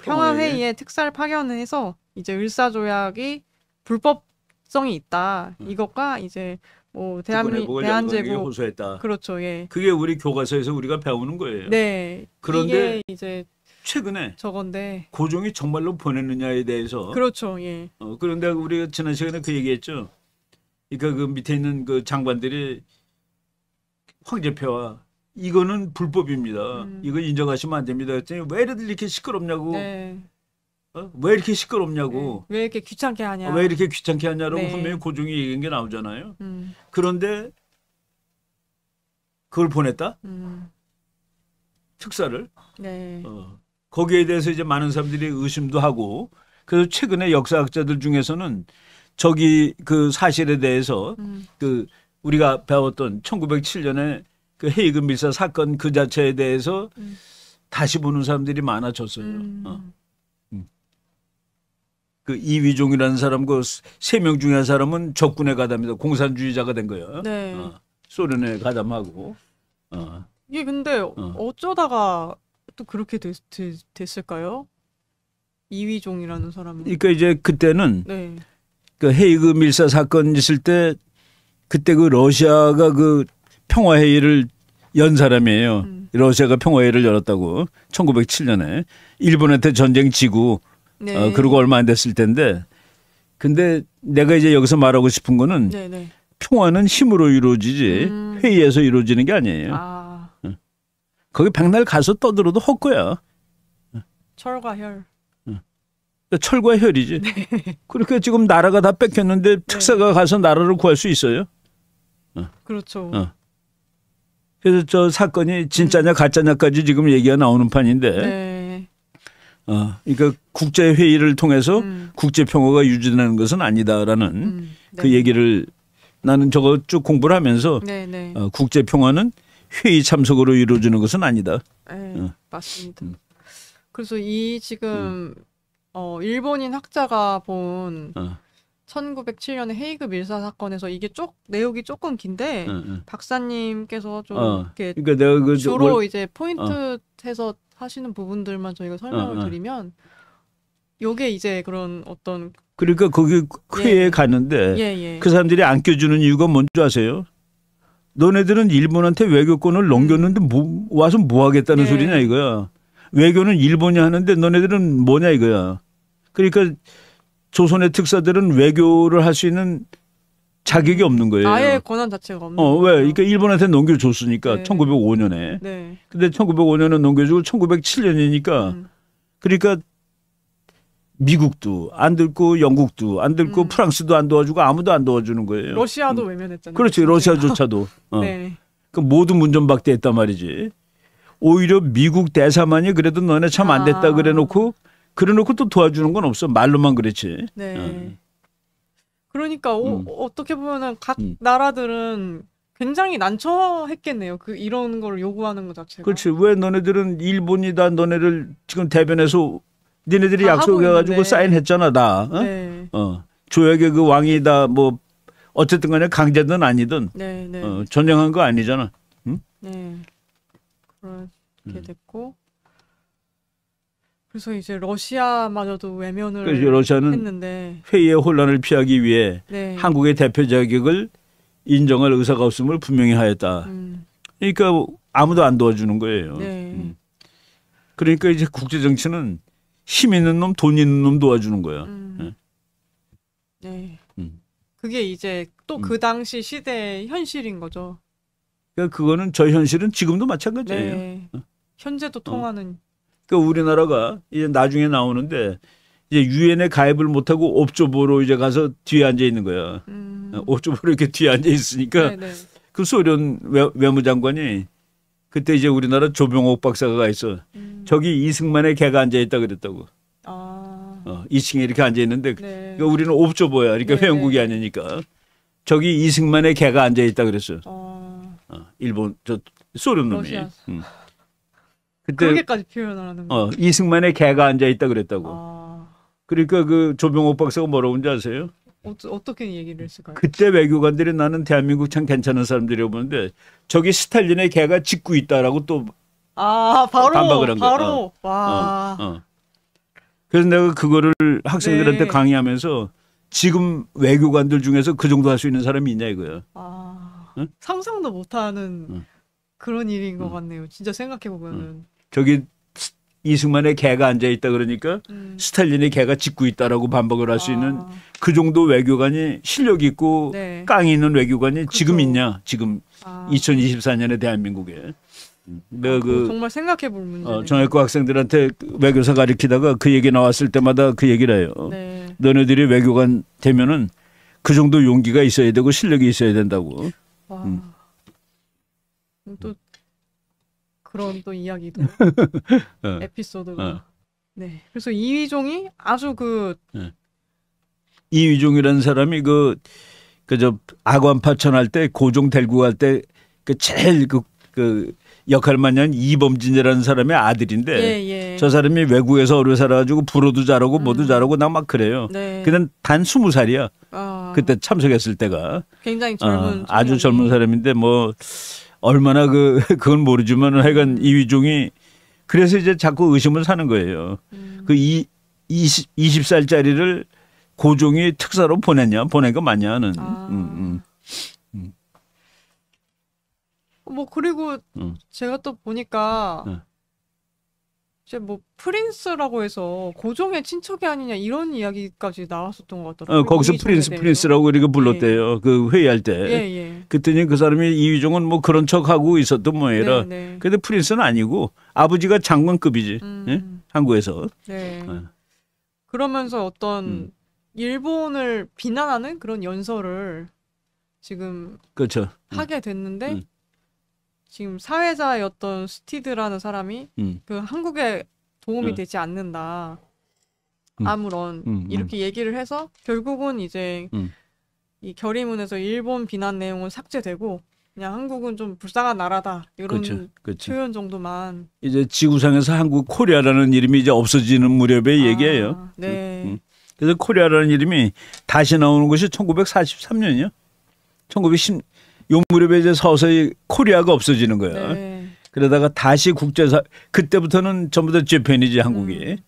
평화회의에 특사를 파견해서 이제 을사조약이 불법성이 있다. 이것과 이제 뭐 대한제국 호소했다. 그렇죠. 예. 그게 우리 교과서에서 우리가 배우는 거예요. 네. 그런데 이게 이제 최근에 저건데 고종이 정말로 보냈느냐에 대해서 그렇죠. 예. 그런데 우리가 지난 시간에 그 얘기했죠. 그러니까 그 밑에 있는 그 장관들이 황제폐와 이거는 불법입니다. 이거 인정하시면 안 됩니다. 그랬더니 왜 이렇게 시끄럽냐고. 네. 왜 이렇게 시끄럽냐고. 왜 이렇게 귀찮게 하냐. 왜 이렇게 귀찮게 하냐라고 네. 분명히 고종이 얘기한 게 나오잖아요. 그런데 그걸 보냈다? 특사를. 네. 거기에 대해서 이제 많은 사람들이 의심도 하고 그래서 최근에 역사학자들 중에서는 저기 그 사실에 대해서 그 우리가 배웠던 1907년에 그 헤이그 밀사 사건 그 자체에 대해서 다시 보는 사람들이 많아졌어요. 그 이위종이라는 사람 그 3명 중에 한 사람은 적군에 가담이다. 공산주의자가 된 거예요. 네. 소련에 가담하고. 이게 근데 어쩌다가 또 그렇게 됐을까요? 이위종이라는 사람은. 그러니까 이제 그때는 네. 그 헤이그 밀사 사건 있을 때 그때 그 러시아가 그 평화회의를 연 사람이에요. 러시아가 평화회의를 열었다고 1907년에 일본한테 전쟁 지고 네. 그러고 얼마 안 됐을 텐데 근데 내가 이제 여기서 말하고 싶은 거는 네네. 평화는 힘으로 이루어지지 회의에서 이루어지는 게 아니에요. 거기 백날 가서 떠들어도 헛거야. 철과 혈. 철과 혈이지. 네. 그렇게 지금 나라가 다 뺏겼는데 특사가 가서 나라를 구할 수 있어요? 그렇죠. 그래서 저 사건이 진짜냐 가짜냐까지 지금 얘기가 나오는 판인데 네. 그러니까 국제회의를 통해서 국제평화가 유지되는 것은 아니다라는 그 얘기를 나는 저거 쭉 공부를 하면서 국제평화는 회의 참석으로 이루어지는 것은 아니다. 네, 맞습니다. 그래서 이 지금 일본인 학자가 본 1907년의 헤이그 밀사 사건에서 이게 내용이 조금 긴데 박사님께서 좀 이렇게 그러니까 내가 그 주로 이제 포인트해서 하시는 부분들만 저희가 설명을 드리면 요게 이제 그런 어떤 그러니까 거기 회의에 갔는데 그 사람들이 안 껴주는 이유가 뭔지 아세요? 너네들은 일본한테 외교권을 넘겼는데 와서 뭐 하겠다는 소리냐 이거야. 외교는 일본이 하는데 너네들은 뭐냐 이거야. 그러니까 조선의 특사들은 외교를 할 수 있는 자격이 없는 거예요. 아예 권한 자체가 없는 왜? 거예요. 그러니까 일본한테 넘겨줬으니까 1905년에. 네. 근데 1905년에 넘겨주고 1907년이니까 그러니까 미국도 안 듣고 영국도 안 듣고 프랑스도 안 도와주고 아무도 안 도와주는 거예요. 러시아도 외면했잖아요. 그렇지. 러시아조차도. 네. 그 모두 문전박대했단 말이지. 오히려 미국 대사만이 그래도 너네 참 안 됐다 그래놓고 또 도와주는 건 없어. 말로만 그렇지. 네. 그러니까 어떻게 보면은 각 나라들은 굉장히 난처했겠네요. 이런 걸 요구하는 것 자체가. 그렇지. 왜 너네들은 일본이다 너네를 지금 대변해서 니네들이 약속해가지고 사인했잖아 다. 네. 조약의 그 왕이다 뭐 어쨌든 간에 강제든 아니든 전쟁한 거 아니잖아. 응? 네. 그렇게 됐고 그래서 이제 러시아마저도 외면을 그래서 러시아는 했는데 회의의 혼란을 피하기 위해 네. 한국의 대표 자격을 인정할 의사가 없음을 분명히 하였다. 그러니까 아무도 안 도와주는 거예요. 네. 그러니까 이제 국제 정치는 힘 있는 놈, 돈 있는 놈 도와주는 거야. 네. 그게 이제 또 그 당시 시대의 현실인 거죠. 그러니까 그거는 저 현실은 지금도 마찬가지예요. 네. 현재도 통하는. 그러니까 우리나라가 이제 나중에 나오는데 이제 유엔에 가입을 못하고 옵조보로 이제 가서 뒤에 앉아 있는 거야. 옵조보로 이렇게 뒤에 앉아 있으니까 네네. 그 소련 외무장관이 그때 이제 우리나라 조병옥 박사가 가 있어. 저기 이승만의 개가 앉아 있다 그랬다고. 2층에 이렇게 앉아 있는데 네. 그러니까 우리는 옵조보야. 그러니까 네네. 회원국이 아니니까 저기 이승만의 개가 앉아 있다 그랬어. 일본 저 소련 놈이. 러시아. 그때 그렇게까지 표현을 하는 거. 이승만의 개가 앉아 있다 그랬다고. 그러니까 그 조병옥 박사가 뭐라고 하는지 아세요? 어떻게 얘기를 했을까요? 그때 외교관들이 나는 대한민국 참 괜찮은 사람들이라고 보는데 저기 스탈린의 개가 짖고 있다라고 또 바로 반박을 한 거야. 바로 와. 그래서 내가 그거를 학생들한테 네. 강의하면서 지금 외교관들 중에서 그 정도 할 수 있는 사람이 있냐 이거야. 응? 상상도 못하는 그런 일인 것 같네요. 진짜 생각해 보면은. 저기 이승만의 개가 앉아 있다 그러니까 스탈린의 개가 짖고 있다라고 반박을 할 수 있는 그 정도 외교관이 실력 있고 네. 깡이 있는 외교관이 그쵸. 지금 있냐? 지금 2024년에 대한민국에. 내가 정말 생각해 볼 문제네요. 정외과 학생들한테 외교사 가르치다가 그 얘기 나왔을 때마다 그 얘기를 해요. 네. 너네들이 외교관 되면은 그 정도 용기가 있어야 되고 실력이 있어야 된다고. 와. 또 그런 또 이야기도 에피소드가. 네. 그래서 이휘종이 아주 이휘종이라는 사람이 그저 악원파천 할 때 고종 데리고 갈 때 그 제일 그 역할만 한 이범진이라는 사람의 아들인데 저 사람이 외국에서 오래 살아가지고 불어도 잘하고 뭐도 잘하고 나 막 그래요. 네. 그냥 단 20살이야. 그때 참석했을 때가. 굉장히 젊은 아주 젊은 사람인데 뭐 얼마나 그건 모르지만 하여간 이휘종이 그래서 이제 자꾸 의심을 사는 거예요. 20살짜리를 고종이 특사로 보낸 거 맞냐는. 뭐 그리고 제가 또 보니까 이제 뭐 프린스라고 해서 고종의 친척이 아니냐 이런 이야기까지 나왔었던 것 같더라고요. 거기서 프린스라고 이렇게 불렀대요. 그 회의할 때. 그랬더니 그 사람이 이휘종은 뭐 그런 척하고 있었던 모양이라. 근데 프린스는 아니고 아버지가 장관급이지. 예? 한국에서. 네. 그러면서 어떤 일본을 비난하는 그런 연설을 지금 그렇죠. 하게 됐는데 지금 사회자였던 스티드라는 사람이 그 한국에 도움이 되지 않는다. 아무런 이렇게 얘기를 해서 결국은 이제 이 결의문에서 일본 비난 내용은 삭제되고 그냥 한국은 좀 불쌍한 나라다 이런 그렇죠. 표현 정도만. 이제 지구상에서 한국 코리아라는 이름이 이제 없어지는 무렵의 얘기예요. 네. 그래서 코리아라는 이름이 다시 나오는 것이 1943년이요. 1910 요 무렵에 이제 서서히 코리아가 없어지는 거야. 네. 그러다가 다시 국제사 그때부터는 전부 다 재편이지 한국이.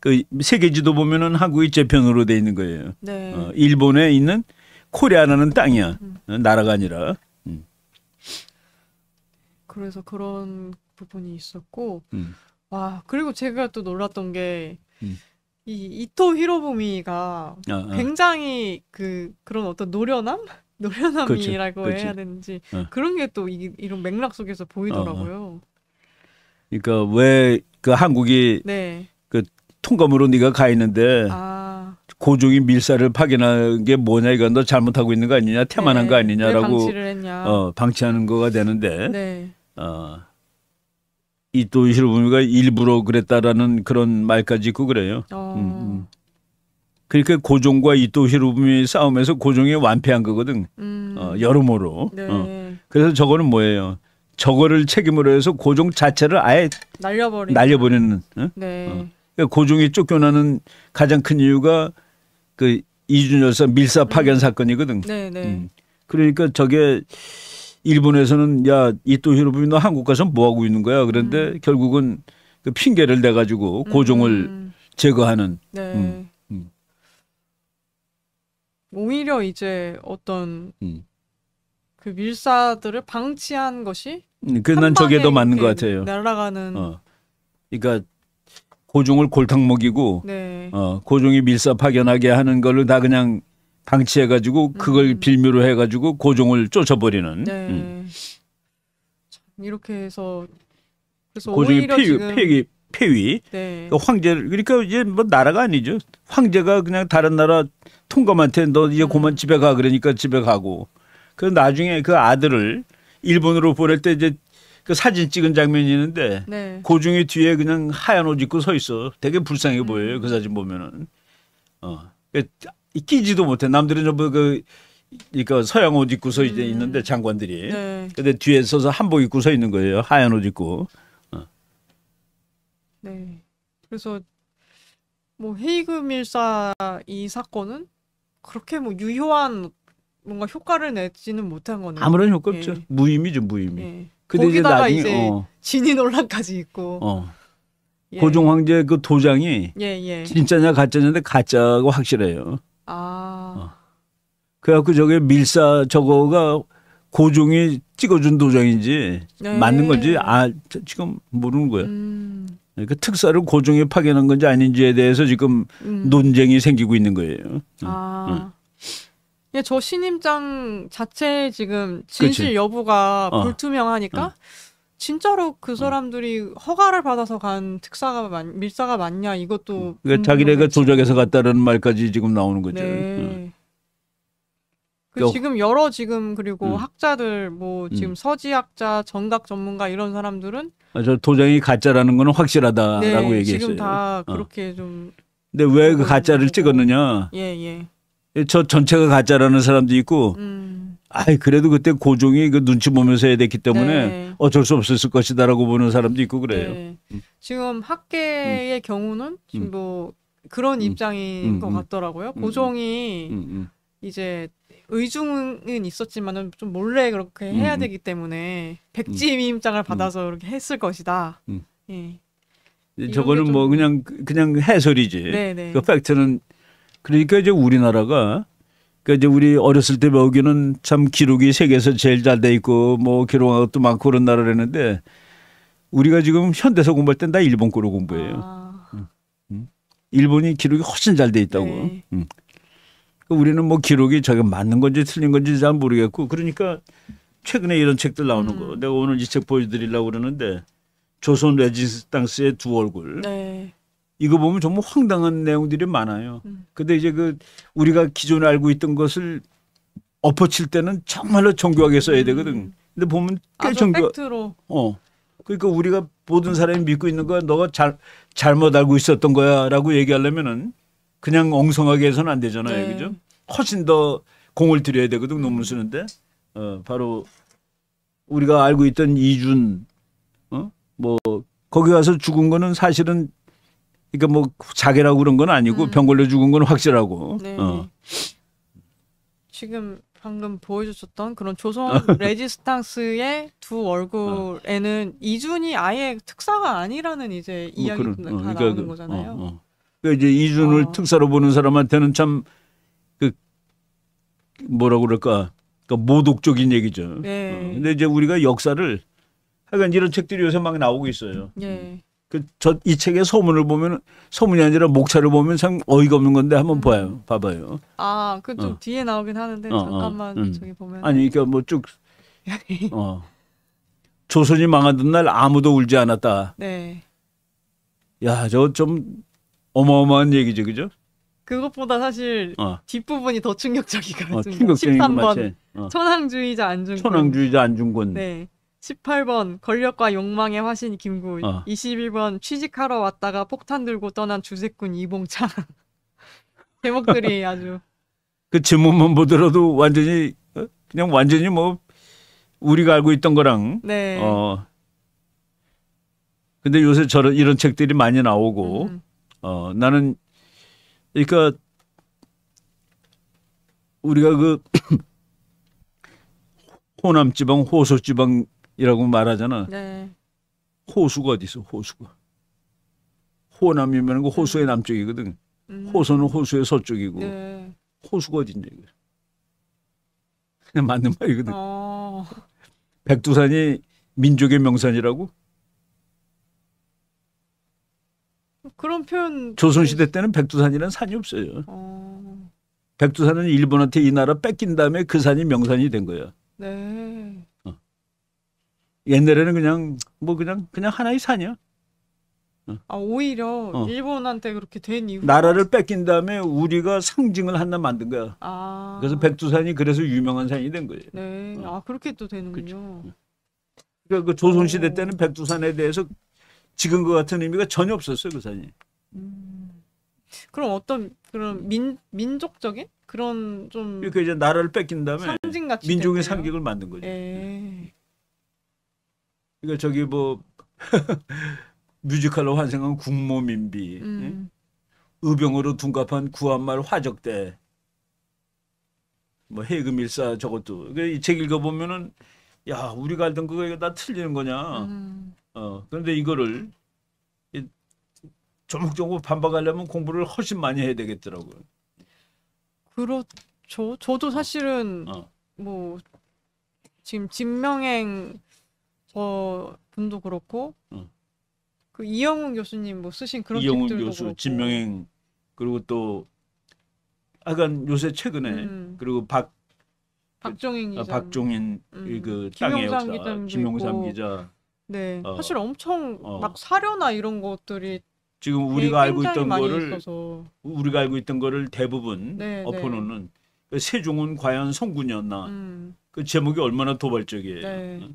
그 세계 지도 보면은 한국이 재편으로 돼 있는 거예요. 네. 일본에 있는 코리아라는 땅이야. 나라가 아니라. 그래서 그런 부분이 있었고, 와 그리고 제가 또 놀랐던 게 이 이토 히로부미가 굉장히 그런 어떤 노련함이라고 그렇지. 해야 되는지 그런 게 또 이런 맥락 속에서 보이더라고요. 그러니까 왜 그 한국이 그 통감으로 네가 가 있는데 고종이 밀사를 파견한 게 뭐냐 이건 너 잘못하고 있는 거 아니냐 태만한 거 아니냐라고 왜 방치를 했냐. 방치하는 거가 되는데 네. 이토 히로부미가 일부러 그랬다라는 그런 말까지 있고 그래요. 그러니까 고종과 이토 히로부미 싸움에서 고종이 완패한 거거든. 여러모로. 네. 그래서 저거는 뭐예요? 저거를 책임으로 해서 고종 자체를 아예 날려버리는. 네. 그러니까 고종이 쫓겨나는 가장 큰 이유가 그 이준 열사 밀사 파견 사건이거든. 네. 그러니까 저게 일본에서는 야 이토 히로부미 너 한국 가서 뭐 하고 있는 거야? 그런데 결국은 그 핑계를 대 가지고 고종을 제거하는. 네. 오히려 이제 어떤 그 밀사들을 방치한 것이 난 저게 더 맞는 것 이렇게 같아요. 날아가는. 그러니까 고종을 골탕 먹이고 네. 고종이 밀사 파견하게 하는 걸로 다 그냥 방치해 가지고 그걸 빌미로 해 가지고 고종을 쫓아버리는. 네. 참 이렇게 해서 그래서 고종이 오히려 지금 폐위. 네. 그 황제를 그러니까 이제 뭐 나라가 아니죠. 황제가 그냥 다른 나라 통감한테 너 이제 그만 집에 가 그러니까 집에 가고. 그 나중에 그 아들을 일본으로 보낼 때 이제 그 사진 찍은 장면이 있는데 네. 고종이 뒤에 그냥 하얀 옷 입고 서 있어. 되게 불쌍해 보여요. 그 사진 보면은. 끼지도 못해. 남들은 전부 그러니까 서양 옷 입고 서 이제 있는데 장관들이. 네. 근데 뒤에 서서 한복 입고 서 있는 거예요. 하얀 옷 입고. 네. 그래서 뭐 헤이그 밀사 이 사건은 그렇게 뭐 유효한 뭔가 효과를 내지는 못한 거네요. 아무런 효과 없죠. 예. 무의미죠, 무의미. 예. 근데 거기다가 이제 이제 나중에 진위 논란까지 있고. 예. 고종 황제 그 도장이 예. 진짜냐 가짜냐인데 가짜가 확실해요. 그래갖고 저게 밀사 저거가 고종이 찍어준 도장인지 네. 맞는 건지 지금 모르는 거예요. 그 특사를 고종이 파견한 건지 아닌지에 대해서 지금 논쟁이 생기고 있는 거예요. 예, 저 신임장 자체 지금 진실 그치. 여부가 불투명하니까 진짜로 그 사람들이 허가를 받아서 간 밀사가 맞냐 이것도 그러니까 자기네가 조작해서 갔다라는 말까지 지금 나오는 거죠. 네. 지금 여러 그리고 학자들 뭐 지금 서지학자, 정각 전문가 이런 사람들은 저 도장이 가짜라는 거는 확실하다라고 네, 얘기했어요. 지금 다 그렇게 좀. 근데 왜 그 가짜를 찍었느냐? 예. 저 전체가 가짜라는 사람도 있고, 그래도 그때 고종이 그 눈치 보면서 해야 됐기 때문에 네. 어쩔 수 없었을 것이다라고 보는 사람도 있고 그래요. 네. 지금 학계의 경우는 지금 뭐 그런 입장인 것 같더라고요. 고종이 이제 의중은 있었지만은 좀 몰래 그렇게 해야 되기 때문에 백지위임장을 받아서 그렇게 했을 것이다. 예. 저거는 뭐 그냥 해설이지. 네네. 그 팩트는 그러니까 이제 우리나라가 그러니까 이제 우리 어렸을 때 배우기는 참 기록이 세계에서 제일 잘 돼 있고 뭐 기록한 것도 많고 그런 나라라는데 우리가 지금 현대사 공부할 땐 다 일본 거로 공부해요. 일본이 기록이 훨씬 잘 돼 있다고. 네. 우리는 뭐 기록이 저게 맞는 건지 틀린 건지 잘 모르겠고 그러니까 최근에 이런 책들 나오는 거 내가 오늘 이 책 보여드리려고 그러는데 조선 레지스탕스의 두 얼굴. 네. 이거 보면 정말 황당한 내용들이 많아요. 근데 이제 우리가 기존에 알고 있던 것을 엎어칠 때는 정말로 정교하게 써야 되거든. 근데 보면 꽤 팩트로. 그러니까 우리가 모든 사람이 믿고 있는 거야. 너가 잘못 알고 있었던 거야라고 얘기하려면은 그냥 엉성하게 해서는 안 되잖아요. 네. 그죠? 훨씬 더 공을 들여야 되거든. 논문 쓰는데. 바로 우리가 알고 있던 이준 뭐 거기 가서 죽은 거는 사실은 그러니까 뭐 자괴라고 그런 건 아니고 병 걸려 죽은 건 확실하고. 네. 지금 방금 보여주셨던 그런 조선 레지스탕스의 두 얼굴에는 이준이 아예 특사가 아니라는 이제 이야기가 나오는 거잖아요. 그러니까 이제 이준을 특사로 보는 사람한테는 참 뭐라고 그럴까? 그러니까 모독적인 얘기죠. 네. 근데 이제 우리가 역사를 하여간 이런 책들이 요새 막 나오고 있어요. 네. 이 책의 소문을 보면 소문이 아니라 목차를 보면 참 어이가 없는 건데 한번 봐봐요. 그 좀 뒤에 나오긴 하는데 잠깐만 저기 보면. 아니 그러니까 뭐 쭉 조선이 망하던 날 아무도 울지 않았다. 네. 야, 저거 좀 어마어마한 얘기죠, 그죠? 그것보다 사실 뒷부분이 더 충격적이거든요. 충격적인 13번 천황주의자 안중근. 천황주의자 안중근. 네. 18번 권력과 욕망의 화신 김구. 21번 취직하러 왔다가 폭탄 들고 떠난 주색군 이봉창. 제목들이 아주. 그 제목만 보더라도 완전히 그냥 완전히 뭐 우리가 알고 있던 거랑. 네. 근데 요새 이런 책들이 많이 나오고 나는 그러니까 우리가 그 호남 지방 호소 지방이라고 말하잖아. 네. 호수가 어디 있어? 호수가. 호남이면 그 호수의 남쪽이거든. 호소는 호수의 서쪽이고 네. 호수가 어딘데 이거. 그냥 맞는 말이거든. 어. 백두산이 민족의 명산이라고? 그런 표현. 조선시대 때는 백두산이라는 산이 없어요. 백두산은 일본한테 이 나라 뺏긴 다음에 그 산이 명산이 된 거야. 네. 옛날에는 그냥 뭐 그냥 하나의 산이야. 아, 오히려 일본한테 그렇게 된 이후 나라를 뺏긴 다음에 우리가 상징을 하나 만든 거야. 아. 그래서 백두산이 그래서 유명한 산이 된 거예요. 네. 아, 그렇게 또 되는군요. 그렇죠. 그러니까 그 조선시대 때는 백두산에 대해서 지금과 같은 의미가 전혀 없었어요, 그 산이. 그럼 어떤 그런 민족적인 그런 좀 그러니까 이제 나라를 뺏긴 다음에 상징같이 민족의 됐네요. 상징을 만든 거죠. 예. 그러니까 저기 뭐 뮤지컬로 환생한 국모민비, 예? 의병으로 둔갑한 구한말 화적대, 뭐 해금일사 저것도. 이 책 읽어보면은 야 우리가 알던 그거 이거 다 틀리는 거냐. 그런데 이거를 조목조목 반박하려면 공부를 훨씬 많이 해야 되겠더라고요. 그렇죠. 저도 사실은 뭐 지금 진명행 저 분도 그렇고 그 이영훈 교수님 뭐 쓰신 그런 이영훈 책들도 교수, 그렇고. 진명행 그리고 또 약간 요새 최근에 그리고 박종인 기자, 박종인 그 땅의 김용삼 역사, 기자님도 김용삼 있고. 기자. 네, 사실 엄청 막 사료나 이런 것들이 지금 우리가 알고 굉장히 있던 많이 거를 있어서. 우리가 알고 있던 거를 대부분 네, 엎어놓는 그 세종은 과연 성군이었나? 그 제목이 얼마나 도발적이에요. 네,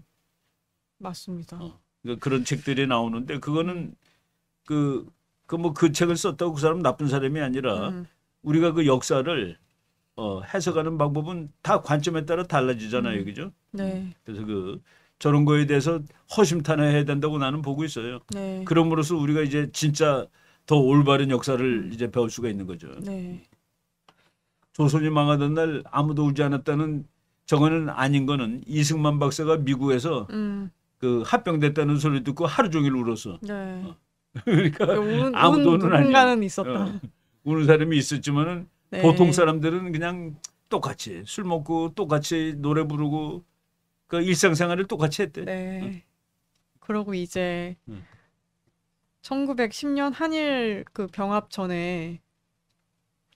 맞습니다. 그러니까 그런 책들이 나오는데 그거는 그 책을 썼다고 그 사람 나쁜 사람이 아니라 우리가 그 역사를 해석하는 방법은 다 관점에 따라 달라지잖아요, 그죠? 네, 그래서 저런 거에 대해서 허심탄회해야 된다고 나는 보고 있어요. 네, 그럼으로써 우리가 이제 진짜 더 올바른 역사를 이제 배울 수가 있는 거죠. 네, 조선이 망하던 날 아무도 울지 않았다는 저거는 아닌 거는 이승만 박사가 미국에서 그 합병됐다는 소리 듣고 하루 종일 울었어. 네. 그러니까 아무도 아무도는 아니야. 누군가는 있었다. 우는 사람이 있었지만은 네. 보통 사람들은 그냥 똑같이 술 먹고 똑같이 노래 부르고 그 일상생활을 똑같이 했대. 네. 그러고 이제 1910년 한일 그 병합 전에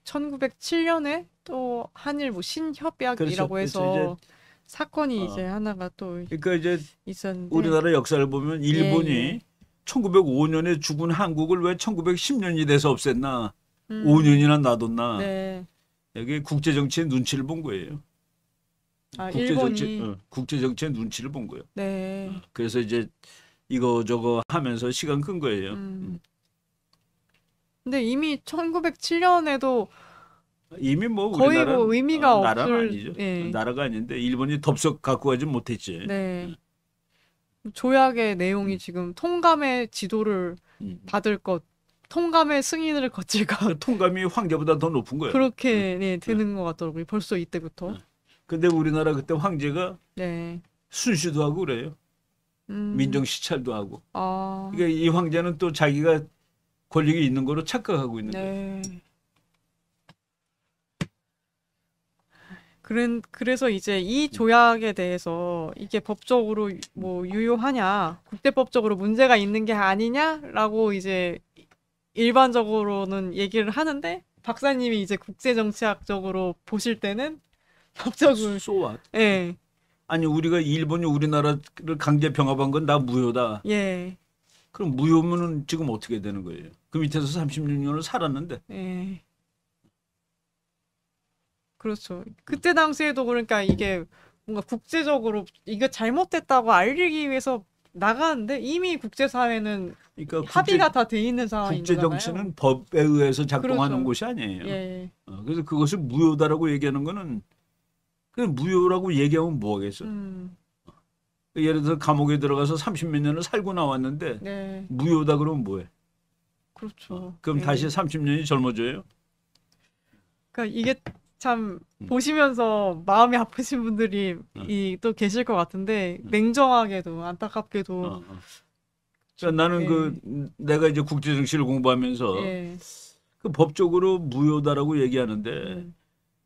1907년에 또 한일 뭐 신협약이라고 그렇죠. 해서 이제 사건이 이제 하나가 또 그러니까 이제 있었는데. 우리나라 역사를 보면 일본이 예. 1905년에 죽은 한국을 왜 1910년이 돼서 없앴나? 5년이나 놔뒀나? 네. 여기 국제 정치의 눈치를 본 거예요. 아, 국제 정치의 눈치를 본 거예요. 네. 그래서 이제 이거 저거 하면서 시간 끈 거예요. 근데 이미 1907년에도 이미 뭐 거의 우리나라 뭐 의미가 나라가 없을. 아니죠. 예. 나라가 아닌데 일본이 덥석 갖고 가지 못했지. 네. 조약의 내용이 지금 통감의 지도를 받을 것, 통감의 승인을 거칠 것. 그 통감이 황제보다 더 높은 거예요. 그렇게 네, 되는 것 같더라고요. 벌써 이때부터. 근데 우리나라 그때 황제가 네. 순시도 하고 그래요. 민정 시찰도 하고. 아. 그러니까 이 황제는 또 자기가 권력이 있는 거로 착각하고 있는 거예요. 네. 그래서 이제 이 조약에 대해서 이게 법적으로 뭐 유효하냐, 국제법적으로 문제가 있는 게 아니냐라고 이제 일반적으로는 얘기를 하는데 박사님이 이제 국제정치학적으로 보실 때는 법적으로 So what? 예. 아니 우리가 일본이 우리나라를 강제 병합한 건 다 무효다. 예. 그럼 무효면은 지금 어떻게 되는 거예요? 그 밑에서 36년을 살았는데. 예. 그렇죠. 그때 당시에도 그러니까 이게 뭔가 국제적으로 이거 잘못됐다고 알리기 위해서 나가는데 이미 국제사회는 그러니까 합의가 다 돼 있는 상황인 국제 거잖아요. 정치는 법에 의해서 작동하는 그렇죠. 곳이 아니에요. 예. 그래서 그것을 무효다라고 얘기하는 거는 그냥 무효라고 얘기하면 뭐 하겠어? 예를 들어 감옥에 들어가서 30몇 년을 살고 나왔는데 네. 무효다 그러면 뭐해? 그렇죠. 그럼 예. 다시 30년이 젊어져요? 그러니까 이게 참 보시면서 마음이 아프신 분들이 또 계실 것 같은데 냉정하게도 안타깝게도 그러니까 나는 예. 그 내가 이제 국제정치를 공부하면서 예. 그 법적으로 무효다라고 얘기하는데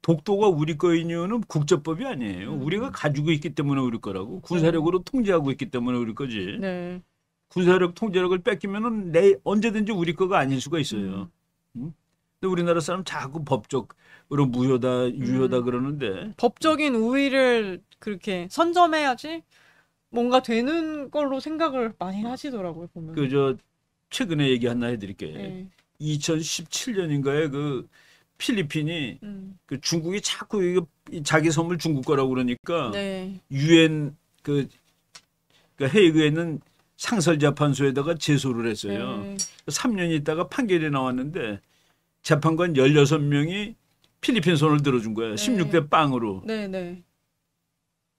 독도가 우리 거인 이유는 국제법이 아니에요. 우리가 가지고 있기 때문에 우리 거라고. 군사력으로 통제하고 있기 때문에 우리 거지. 네. 군사력 통제력을 뺏기면은 언제든지 우리 거가 아닐 수가 있어요. 응? 근데 우리나라 사람 자꾸 법적으로 무효다, 유효다 그러는데 법적인 우위를 그렇게 선점해야지 뭔가 되는 걸로 생각을 많이 하시더라고요, 보면. 그 저 최근에 얘기 하나 해드릴게. 예. 2017년인가에 그 필리핀이 그 중국이 자꾸 이거 자기 섬을 중국 거라고 그러니까 네. 유엔 그 헤이그에 있는 상설재판소에다가 제소를 했어요. 네. 3년 있다가 판결이 나왔는데 재판관 16명이 필리핀 손을 들어준 거야. 16대 빵으로. 네, 네.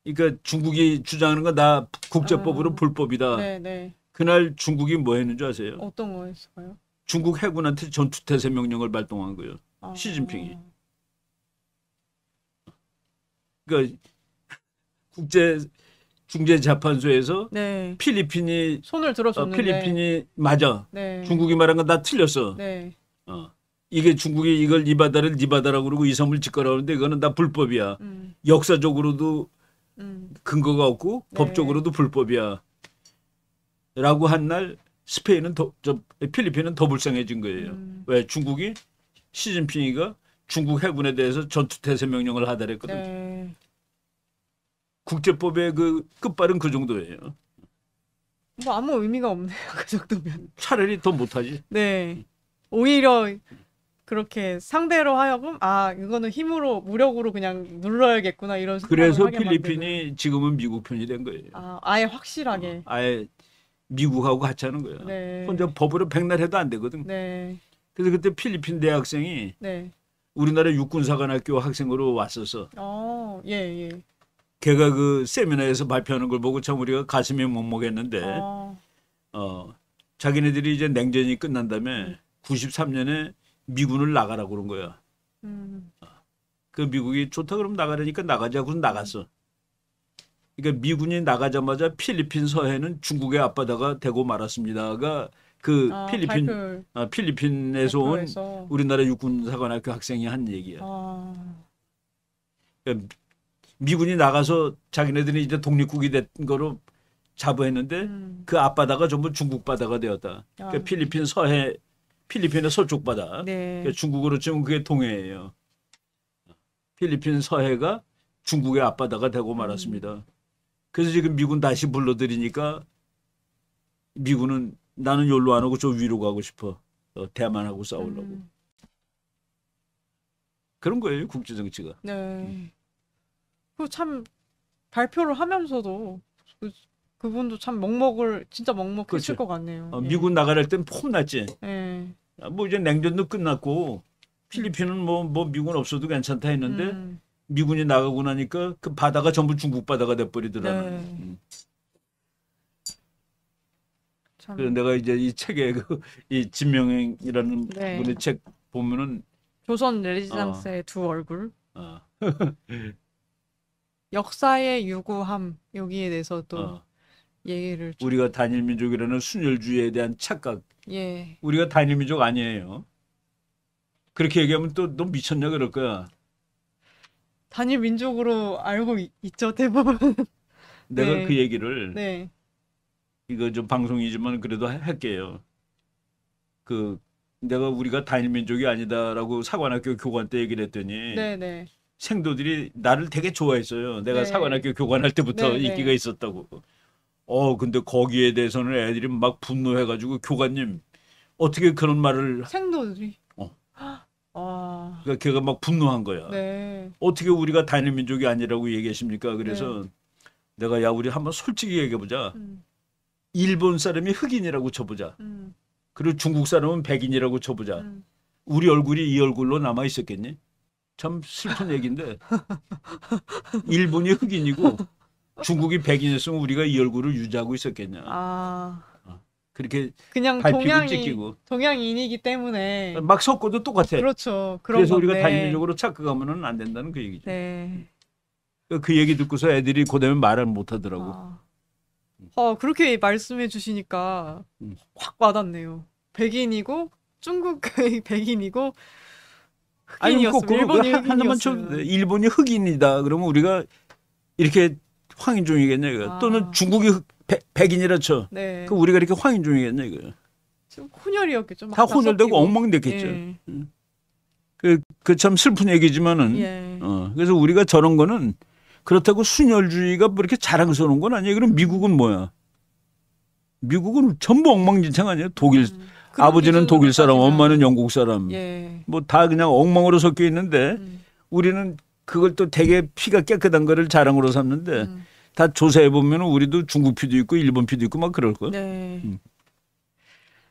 그러니까 중국이 주장하는 건 다 국제법으로 불법이다. 네, 네. 그날 중국이 뭐 했는 줄 아세요? 어떤 거였어요? 중국 해군한테 전투태세 명령을 발동한 거예요. 시진핑이. 그러니까 국제 중재재판소에서 네. 필리핀이 손을 들어줬는데. 필리핀이 맞아. 네. 중국이 말한 건 다 틀렸어. 네. 이게 중국이 이걸 이 바다를 네 바다라고 그러고 이 섬을 짓거라 하는데 이거는 다 불법이야. 역사적으로도 근거가 없고 네. 법적으로도 불법이야. 라고 한 날 스페인은 필리핀은 더 불쌍해진 거예요. 왜? 중국이 시진핑이가 중국 해군에 대해서 전투태세 명령을 하달했거든. 네. 국제법의 그 끝발은 그 정도예요. 뭐 아무 의미가 없네요. 그 정도면. 차라리 더 못하지. 네. 오히려 그렇게 상대로 하여금 이거는 힘으로 무력으로 그냥 눌러야겠구나 이런 생각을 그래서 하게 필리핀이 만드는. 지금은 미국 편이 된 거예요. 아예 확실하게. 아예 미국하고 같이 하는 거예요. 네. 혼자 법으로 백날 해도 안 되거든. 네. 그래서 그때 필리핀 대학생이 네. 우리나라 육군사관학교 학생으로 왔었어. 예, 예. 걔가 그 세미나에서 발표하는 걸 보고 참 우리가 가슴이 먹먹했는데 자기네들이 이제 냉전이 끝난 다음에 93년에 미군을 나가라고 그런 거야. 그 미국이 좋다 그러면 나가라니까 나가자고 나갔어. 그러니까 미군이 나가자마자 필리핀 서해는 중국의 앞바다가 되고 말았습니다가 그 필리핀에서 온 우리나라 육군사관학교 학생이 한 얘기야. 그러니까 미군이 나가서 자기네들이 이제 독립국이 된 거로 자부했는데 그 앞바다가 전부 중국 바다가 되었다. 그러니까 필리핀 서해, 필리핀의 서쪽 바다. 네. 그러니까 중국으로 치면 그게 동해예요. 필리핀 서해가 중국의 앞바다가 되고 말았습니다. 그래서 지금 미군 다시 불러들이니까 미군은 나는 여기로 안 오고 저 위로 가고 싶어. 대만하고 싸우려고. 그런 거예요, 국제정치가. 네. 그 참 발표를 하면서도 그분도 참 진짜 먹먹했을 그렇죠. 것 같네요. 미군 나가랄 땐 폼났지. 네. 뭐 이제 냉전도 끝났고 필리핀은 뭐 미군 없어도 괜찮다 했는데 미군이 나가고 나니까 그 바다가 전부 중국 바다가 돼버리더라고요. 네. 그래서 내가 이제 이 책에 이 진명행이라는 네. 분의 책 보면은 조선 레지장스의 두 얼굴. 역사의 유구함 여기에 대해서도 얘기를 우리가 단일 민족이라는 순혈주의에 대한 착각. 예. 우리가 단일 민족 아니에요. 그렇게 얘기하면 또 너 미쳤냐 그럴 거야. 단일 민족으로 알고 있죠 대부분. 내가 네. 그 얘기를 네. 이거 좀 방송이지만 그래도 할게요. 내가 우리가 단일 민족이 아니다라고 사관학교 교관 때 얘기를 했더니 네네. 생도들이 나를 되게 좋아했어요. 내가 네. 사관학교 교관할 때부터 네, 네. 인기가 있었다고. 근데 거기에 대해서는 애들이 막 분노해가지고 교관님 어떻게 그런 말을 생도들이. 그러니까 걔가 막 분노한 거야. 네. 어떻게 우리가 단일 민족이 아니라고 얘기하십니까? 그래서 내가 우리 한번 솔직히 얘기해보자. 일본 사람이 흑인이라고 쳐보자. 그리고 중국 사람은 백인이라고 쳐보자. 우리 얼굴이 이 얼굴로 남아 있었겠니? 참 슬픈 얘기인데 일본이 흑인이고 중국이 백인이었으면 우리가 이 얼굴을 유지하고 있었겠냐? 그렇게 그냥 발피고 찢기고 동양인이기 때문에 막 섞어도 똑같아. 그렇죠. 그런 그래서 건데. 우리가 단일민족으로 착각하면은 안 된다는 그 얘기죠. 네. 그 얘기 듣고서 애들이 고되면 말을 못 하더라고. 그렇게 말씀해 주시니까 확 와닿네요. 백인이고 중국의 백인이고 아니 흑인이었으면 거꾸로 일본이 하나만 쳐 흑인이었으면 일본이 흑인이다. 그러면 우리가 이렇게 황인종이겠냐 이거. 또는 중국이 백인이라 쳐. 네. 그 우리가 이렇게 황인종이겠냐 이거. 좀 혼혈이었겠죠. 다 혼혈되고 엉망됐겠죠. 예. 그 참 슬픈 얘기지만은 예. 그래서 우리가 저런 거는 그렇다고 순혈주의가 뭐 이렇게 자랑스러운 건 아니에요. 그럼 미국은 뭐야? 미국은 전부 엉망진창 아니에요? 독일 아버지는 독일 사람, 엄마는 영국 사람. 예. 뭐 다 그냥 엉망으로 섞여 있는데 우리는 그걸 또 되게 피가 깨끗한 거를 자랑으로 삼는데 다 조사해 보면 우리도 중국 피도 있고 일본 피도 있고 막 그럴 거. 네.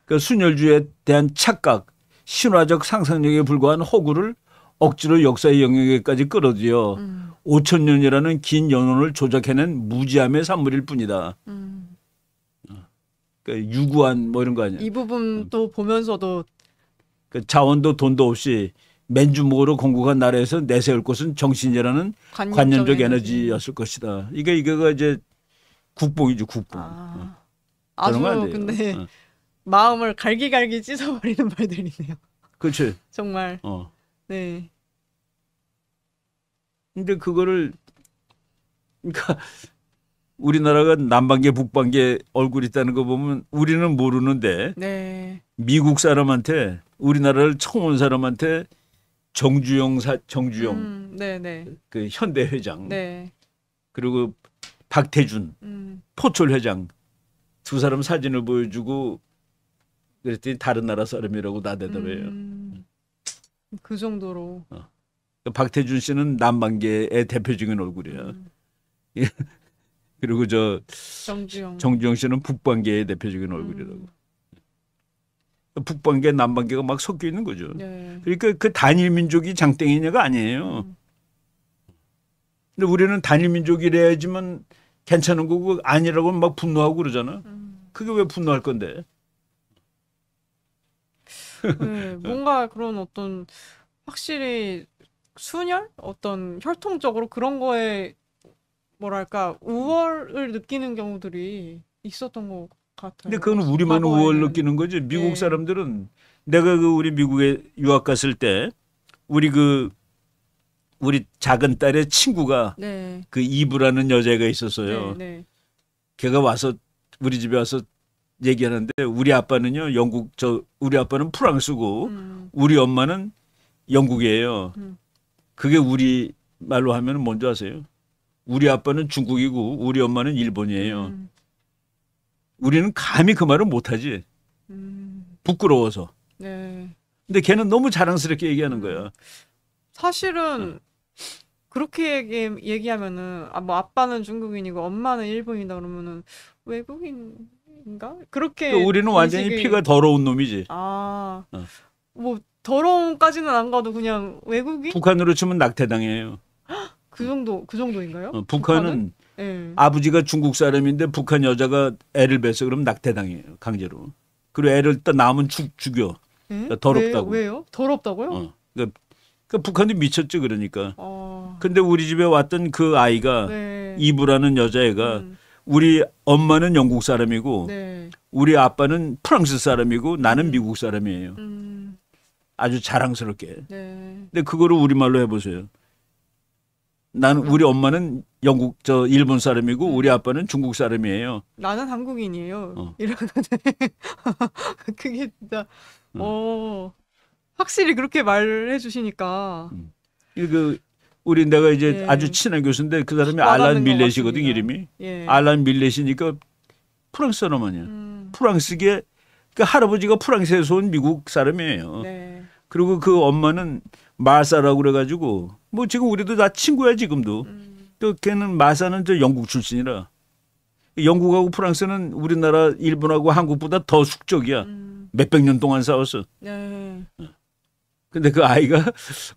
그 순혈주의에 대한 착각, 신화적 상상력에 불과한 허구를 억지로 역사의 영역에까지 끌어들여 5천 년이라는 긴 연원을 조작해낸 무지함의 산물일 뿐이다. 그러니까 유구한 뭐 이런 거 아니야. 이 부분도 보면서도 그 자원도 돈도 없이 맨주먹으로 건국한 나라에서 내세울 것은 정신이라는 관념적 에너지였을 것이다. 이게가 이제 국뽕이죠, 국뽕. 아주 근데 마음을 갈기갈기 찢어버리는 말들이네요. 그렇지. 정말. 네. 근데 그거를 그러니까 우리나라가 남반계 북반계 얼굴 있다는 거 보면 우리는 모르는데 네. 미국 사람한테 우리나라를 처음 온 사람한테 정주영 네네. 그 현대 회장 네. 그리고 박태준 포철 회장 두 사람 사진을 보여주고 그랬더니 다른 나라 사람이라고 다 대답해요. 그 정도로. 박태준 씨는 남반계의 대표적인 얼굴이야. 그리고 정주영 씨는 북반계의 대표적인 얼굴이라고. 북반계, 남반계가 막 섞여 있는 거죠. 네. 그러니까 그 단일 민족이 장땡이냐가 아니에요. 근데 우리는 단일 민족이래야지만 괜찮은 거고 아니라고 막 분노하고 그러잖아. 그게 왜 분노할 건데? 네, 뭔가 그런 어떤 확실히 순혈? 어떤 혈통적으로 그런 거에 뭐랄까 우월을 느끼는 경우들이 있었던 것 같아요. 근데 그건 우리만 우월 느끼는 거지. 미국 사람들은 내가 우리 미국에 유학 갔을 때 우리 작은 딸의 친구가 그 이브라는 여자애가 있었어요. 걔가 와서 우리 집에 와서 얘기하는데 우리 아빠는요 우리 아빠는 프랑스고 우리 엄마는 영국이에요. 그게 우리 말로 하면 뭔지 아세요? 우리 아빠는 중국이고 우리 엄마는 일본이에요. 우리는 감히 그 말을 못하지. 부끄러워서. 네. 근데 걔는 너무 자랑스럽게 얘기하는 거야. 사실은 그렇게 얘기하면은 뭐 아빠는 중국인이고 엄마는 일본이다 그러면은 외국인인가? 그렇게 그러니까 우리는 완전히 피가 더러운 놈이지. 뭐 더러움까지는 안 가도 그냥 외국인? 북한으로 치면 낙태당해요. 그 정도인가요? 북한은 아버지가 중국 사람인데 북한 여자가 애를 뱄어 그러면 낙태당해요. 강제로. 그리고 애를 또 낳으면 죽여. 그러니까 더럽다고. 왜요? 더럽다고요? 그러니까 북한도 미쳤죠. 그러니까. 근데 우리 집에 왔던 그 아이가 이브라는 여자애가 우리 엄마는 영국 사람이고 우리 아빠는 프랑스 사람이고 나는 미국 사람이에요. 아주 자랑스럽게. 근데 그거를 우리말로 해보세요. 우리 엄마는 일본 사람이고 우리 아빠는 중국 사람이에요. 나는 한국인이에요. 이러는데 그게 진짜 확실히 그렇게 말을 해주시니까. 내가 이제 아주 친한 교수인데 그 사람이 알란 밀렛이거든 이름이. 알란 밀렛이니까 프랑스 사람 아니야. 프랑스계 그 할아버지가 프랑스에서 온 미국 사람이에요. 그리고 그 엄마는 마사라고 그래가지고 뭐 지금 우리도 다 친구야 지금도. 또 걔는 마사는 영국 출신이라. 영국하고 프랑스는 우리나라 일본하고 한국보다 더 숙적이야. 몇백 년 동안 싸웠어. 근데 그 아이가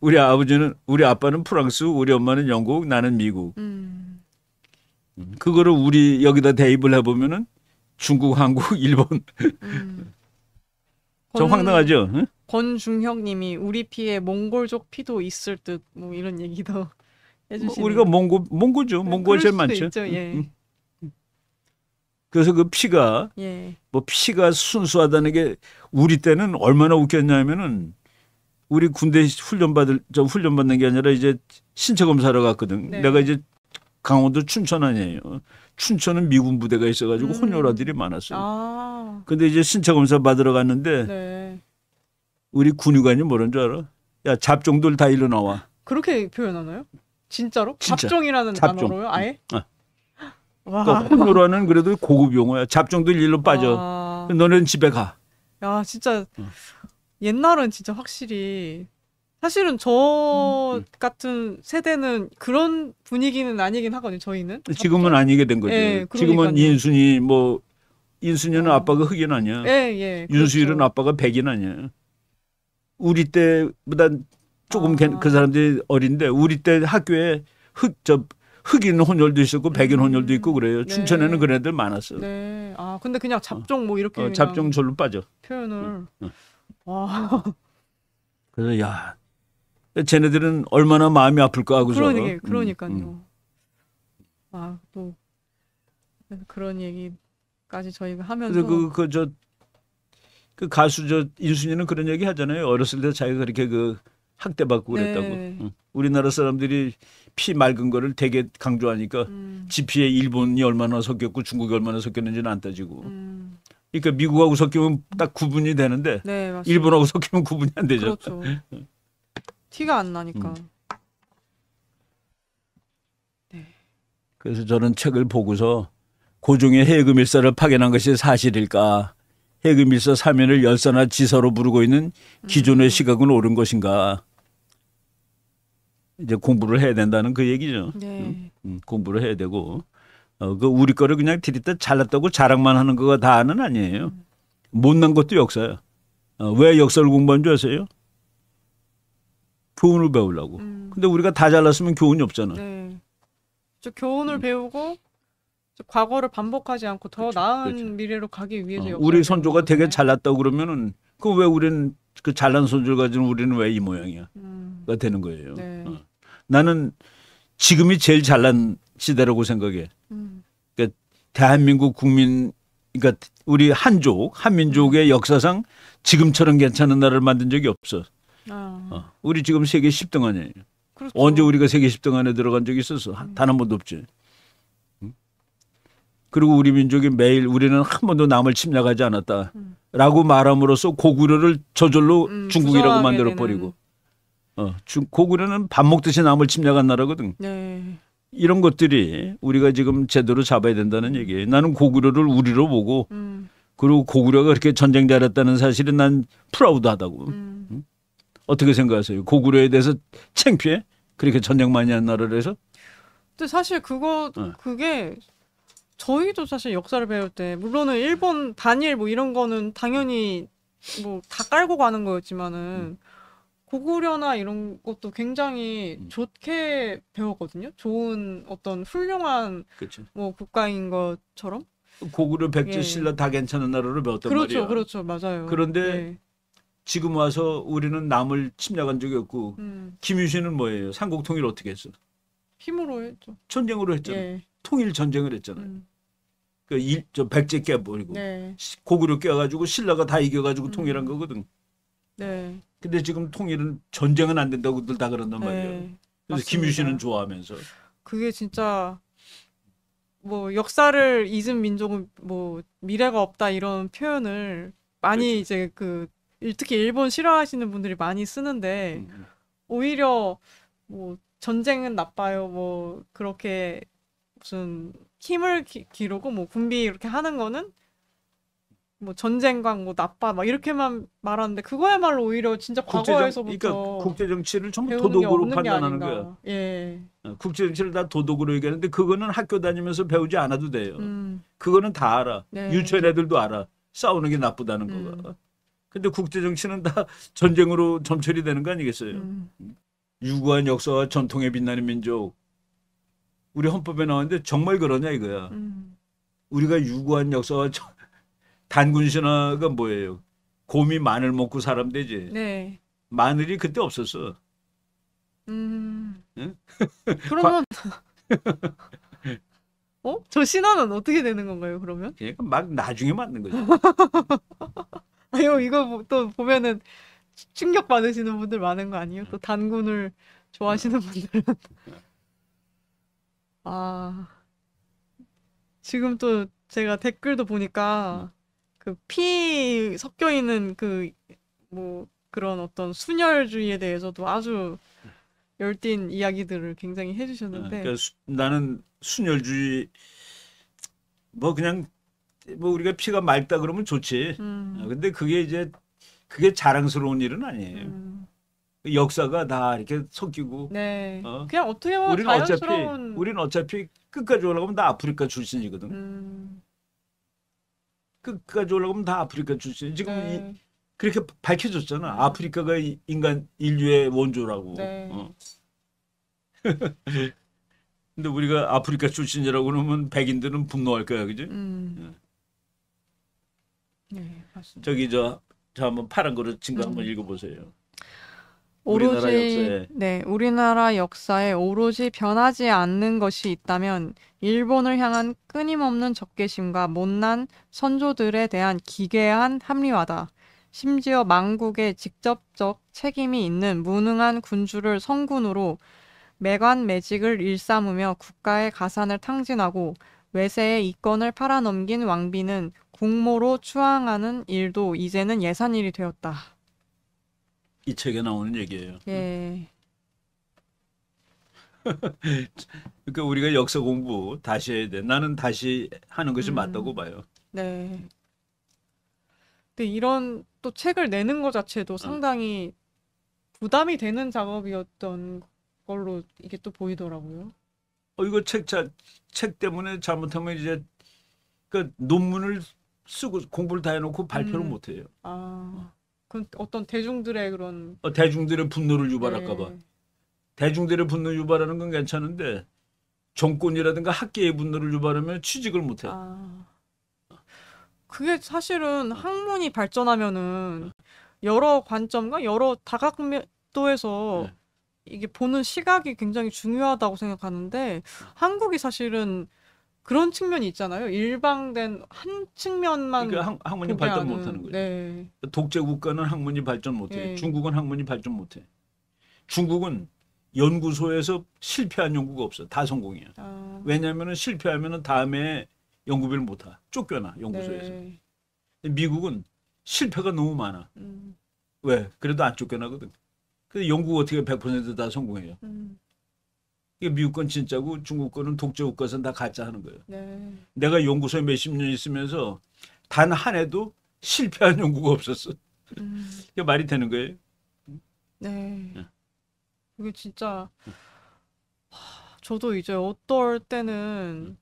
우리 아빠는 프랑스, 우리 엄마는 영국, 나는 미국. 그거를 우리 여기다 대입을 해보면은 중국, 한국, 일본. 좀 황당하죠? 응? 권중혁님이 우리 피에 몽골족 피도 있을 듯 뭐 이런 얘기도 해주시네요. 우리가 몽고죠. 몽고가 제일 많죠. 있죠, 그래서 그 피가 예. 뭐 피가 순수하다는 게 우리 때는 얼마나 웃겼냐면은 우리 군대 훈련 받는 게 아니라 이제 신체 검사를 갔거든. 네. 내가 이제 강원도 춘천 아니에요. 춘천은 미군 부대가 있어가지고 혼혈아들이 많았어요. 아. 근데 이제 신체 검사 받으러 갔는데 네. 우리 군의관이 뭐라는 줄 알아? 야, 잡종들 다 일로 나와. 그렇게 표현하나요? 진짜로? 진짜. 잡종이라는 잡종. 단어로요? 아예? 와. 그러니까 혼혈아는 그래도 고급 용어야. 잡종들 일로 빠져. 와. 너는 집에 가. 야, 진짜 옛날은 진짜 확실히 사실은 저 같은 세대는 그런 분위기는 아니긴 하거든요. 저희는. 지금은 아니게 된 거죠. 예, 지금은 그러니까요. 인순이는 아빠가 흑인 아니야. 예, 예. 윤수일은 그렇죠. 아빠가 백인 아니야. 우리 때보다 조금 아. 그 사람들이 어린데 우리 때 학교에 흑인 혼혈도 있었고 백인 혼혈도 있고 그래요. 네. 춘천에는 그런 애들 많았어. 네. 아, 근데 그냥 잡종 뭐 이렇게 그냥 잡종 절로 빠져. 표현을. 응. 와. 그래서 야, 쟤네들은 얼마나 마음이 아플까 하고서. 그러니까요. 아, 또 그런 얘기까지 저희가 하면서 그래서 그 가수 인순이는 그런 얘기 하잖아요. 어렸을 때 자기가 그렇게 그 학대받고 그랬다고. 네. 우리나라 사람들이 피 맑은 거를 되게 강조하니까 지피에 일본이 얼마나 섞였고 중국이 얼마나 섞였는지는 안 따지고. 그러니까 미국하고 섞이면 딱 구분이 되는데 네, 맞습니다. 일본하고 섞이면 구분이 안 되죠. 그렇죠. 티가 안 나니까. 그래서 저는 책을 보고서 고종의 해금일사를 파견한 것이 사실일까? 해금일사 사면을 열사나 지사로 부르고 있는 기존의 시각은 옳은 것인가? 이제 공부를 해야 된다는 그 얘기죠. 네. 공부를 해야 되고 그 우리 거를 그냥 들이다 잘났다고 자랑만 하는 거가 다는 아니에요. 못난 것도 역사야. 왜 역사를 공부한 줄 아세요? 교훈을 배우려고. 근데 우리가 다 잘났으면 교훈이 없잖아. 네. 저 교훈을 배우고 저 과거를 반복하지 않고 더 나은 미래로 가기 위해서 우리 선조가 되게 거잖아요. 잘났다고 그러면은 그 왜 우리는 그 잘난 선조를 가지고 우리는 왜 이 모양이야? 가 되는 거예요. 네. 나는 지금이 제일 잘난 시대라고 생각해. 그러니까 대한민국 국민, 그러니까 우리 한민족의 역사상 지금처럼 괜찮은 나라를 만든 적이 없어. 우리 지금 세계 10등 안에. 그렇죠. 언제 우리가 세계 10등 안에 들어간 적이 있었어? 단 한 번도 없지. 그리고 우리 민족이 매일 우리는 한 번도 남을 침략하지 않았다라고 말함으로써 고구려를 저절로 중국이라고 만들어 버리고. 고구려는 밥 먹듯이 남을 침략한 나라거든. 네. 이런 것들이 우리가 지금 제대로 잡아야 된다는 얘기예요. 나는 고구려를 우리로 보고 그리고 고구려가 그렇게 전쟁 잘했다는 사실은 난 프라우드하다고. 어떻게 생각하세요? 고구려에 대해서 창피해? 그렇게 전쟁 많이 한 나라를 해서? 근데 사실 그게 저희도 사실 역사를 배울 때 물론은 일본 단일 뭐 이런 거는 당연히 뭐 다 깔고 가는 거였지만은 고구려나 이런 것도 굉장히 좋게 배웠거든요. 좋은 어떤 훌륭한 그렇죠. 뭐 국가인 것처럼. 고구려, 백제, 예. 신라 다 괜찮은 나라를 배웠단 그렇죠, 말이야. 그렇죠, 맞아요. 그런데 예. 지금 와서 우리는 남을 침략한 적이 없고 김유신은 뭐예요? 삼국 통일 어떻게 했어? 힘으로 했죠. 전쟁으로 했잖아. 예. 통일 전쟁을 했잖아요. 저 백제 깨버리고 네. 고구려 깨가지고 신라가 다 이겨가지고 통일한 거거든. 네. 근데 지금 통일은 전쟁은 안 된다고들 다 그런단 말이에요. 네. 그래서 맞습니다. 김유신은 좋아하면서 그게 진짜 뭐 역사를 잊은 민족은 뭐 미래가 없다 이런 표현을 많이 그렇죠. 이제 특히 일본 싫어하시는 분들이 많이 쓰는데 오히려 뭐 전쟁은 나빠요 뭐 그렇게 무슨 힘을 기르고 뭐 군비 이렇게 하는 거는 뭐 전쟁과 뭐 나빠 막 이렇게만 말하는데 그거야말로 오히려 진짜 과거에서부터 그러니까 국제 정치를 전부 배우는 게 도덕으로 없는 게 판단하는 아닌가. 거야. 예. 국제 정치를 다 도덕으로 얘기하는데 그거는 학교 다니면서 배우지 않아도 돼요. 그거는 다 알아. 네. 유치원 애들도 알아. 싸우는 게 나쁘다는 거가. 근데 국제 정치는 다 전쟁으로 점철이 되는 거 아니겠어요? 유구한 역사와 전통에 빛나는 민족. 우리 헌법에 나왔는데 정말 그러냐 이거야. 우리가 유구한 역사와 단군 신화가 뭐예요? 곰이 마늘 먹고 사람 되지. 네. 마늘이 그때 없었어. 응? 응? 그러면 저 신화는 어떻게 되는 건가요, 그러면? 그러니까 막 나중에 맞는 거죠. 아유, 이거 또 보면은 충격 받으시는 분들 많은 거 아니에요? 또 단군을 좋아하시는 분들은. 아, 지금 또 제가 댓글도 보니까 그 피 섞여 있는 그 뭐 그런 어떤 순혈주의에 대해서도 아주 열띤 이야기들을 굉장히 해주셨는데, 그러니까 나는 순혈주의 뭐 그냥 뭐 우리가 피가 맑다 그러면 좋지. 근데 그게 이제 그게 자랑스러운 일은 아니에요. 역사가 다 이렇게 섞이고. 네. 어? 그냥 어떻게 보면 자연스러운, 우리는 어차피 끝까지 올라가면 다 아프리카 출신이거든. 끝까지 올라가면 다 아프리카 출신. 지금 네. 그렇게 밝혀졌잖아. 아프리카가 인간 인류의 원조라고. 네. 근데 우리가 아프리카 출신이라고 그러면 백인들은 분노할 거야, 그지? 네, 맞습니다. 저기 저 한번 파란 그릇 친거 한번 읽어보세요. 오로지, 네, 우리나라 역사에 오로지 변하지 않는 것이 있다면 일본을 향한 끊임없는 적개심과 못난 선조들에 대한 기괴한 합리화다. 심지어 망국에 직접적 책임이 있는 무능한 군주를 성군으로 매관매직을 일삼으며 국가의 가산을 탕진하고 외세의 이권을 팔아넘긴 왕비는 국모로 추앙하는 일도 이제는 예산일이 되었다. 이 책에 나오는 얘기예요. 예. 그러니까 우리가 역사 공부 다시 해야 돼. 나는 다시 하는 것이 맞다고 봐요. 네. 근데 이런 또 책을 내는 것 자체도 상당히 부담이 되는 작업이었던 걸로 이게 또 보이더라고요. 이거 책 때문에 잘못하면 이제 그 논문을 쓰고 공부를 다 해놓고 발표를 못 해요. 그 어떤 대중들의 그런 대중들의 분노를 유발할까 봐. 대중들의 분노를 유발하는 건 괜찮은데 정권이라든가 학계의 분노를 유발하면 취직을 못 해. 그게 사실은 학문이 발전하면은 여러 관점과 여러 다각도에서 이게 보는 시각이 굉장히 중요하다고 생각하는데 한국이 사실은 그런 측면이 있잖아요. 일방된 한 측면만 그러니까 학문이 보게 발전 하는. 못하는 거죠. 네. 독재 국가는 학문이 발전 못해. 네. 중국은 학문이 발전 못해. 중국은 연구소에서 실패한 연구가 없어. 다 성공이야. 왜냐하면 실패하면 다음에 연구비를 못 하. 쫓겨나 연구소에서. 네. 미국은 실패가 너무 많아. 왜? 그래도 안 쫓겨나거든. 근데 영국 어떻게 100%다 성공해요. 이게 미국 건 진짜고 중국 거는 독재 국가선 다 가짜 하는 거예요. 네. 내가 연구소에 몇십 년 있으면서 단 한 해도 실패한 연구가 없었어. 이게 말이 되는 거예요. 네. 그게 진짜 저도 이제 어떨 때는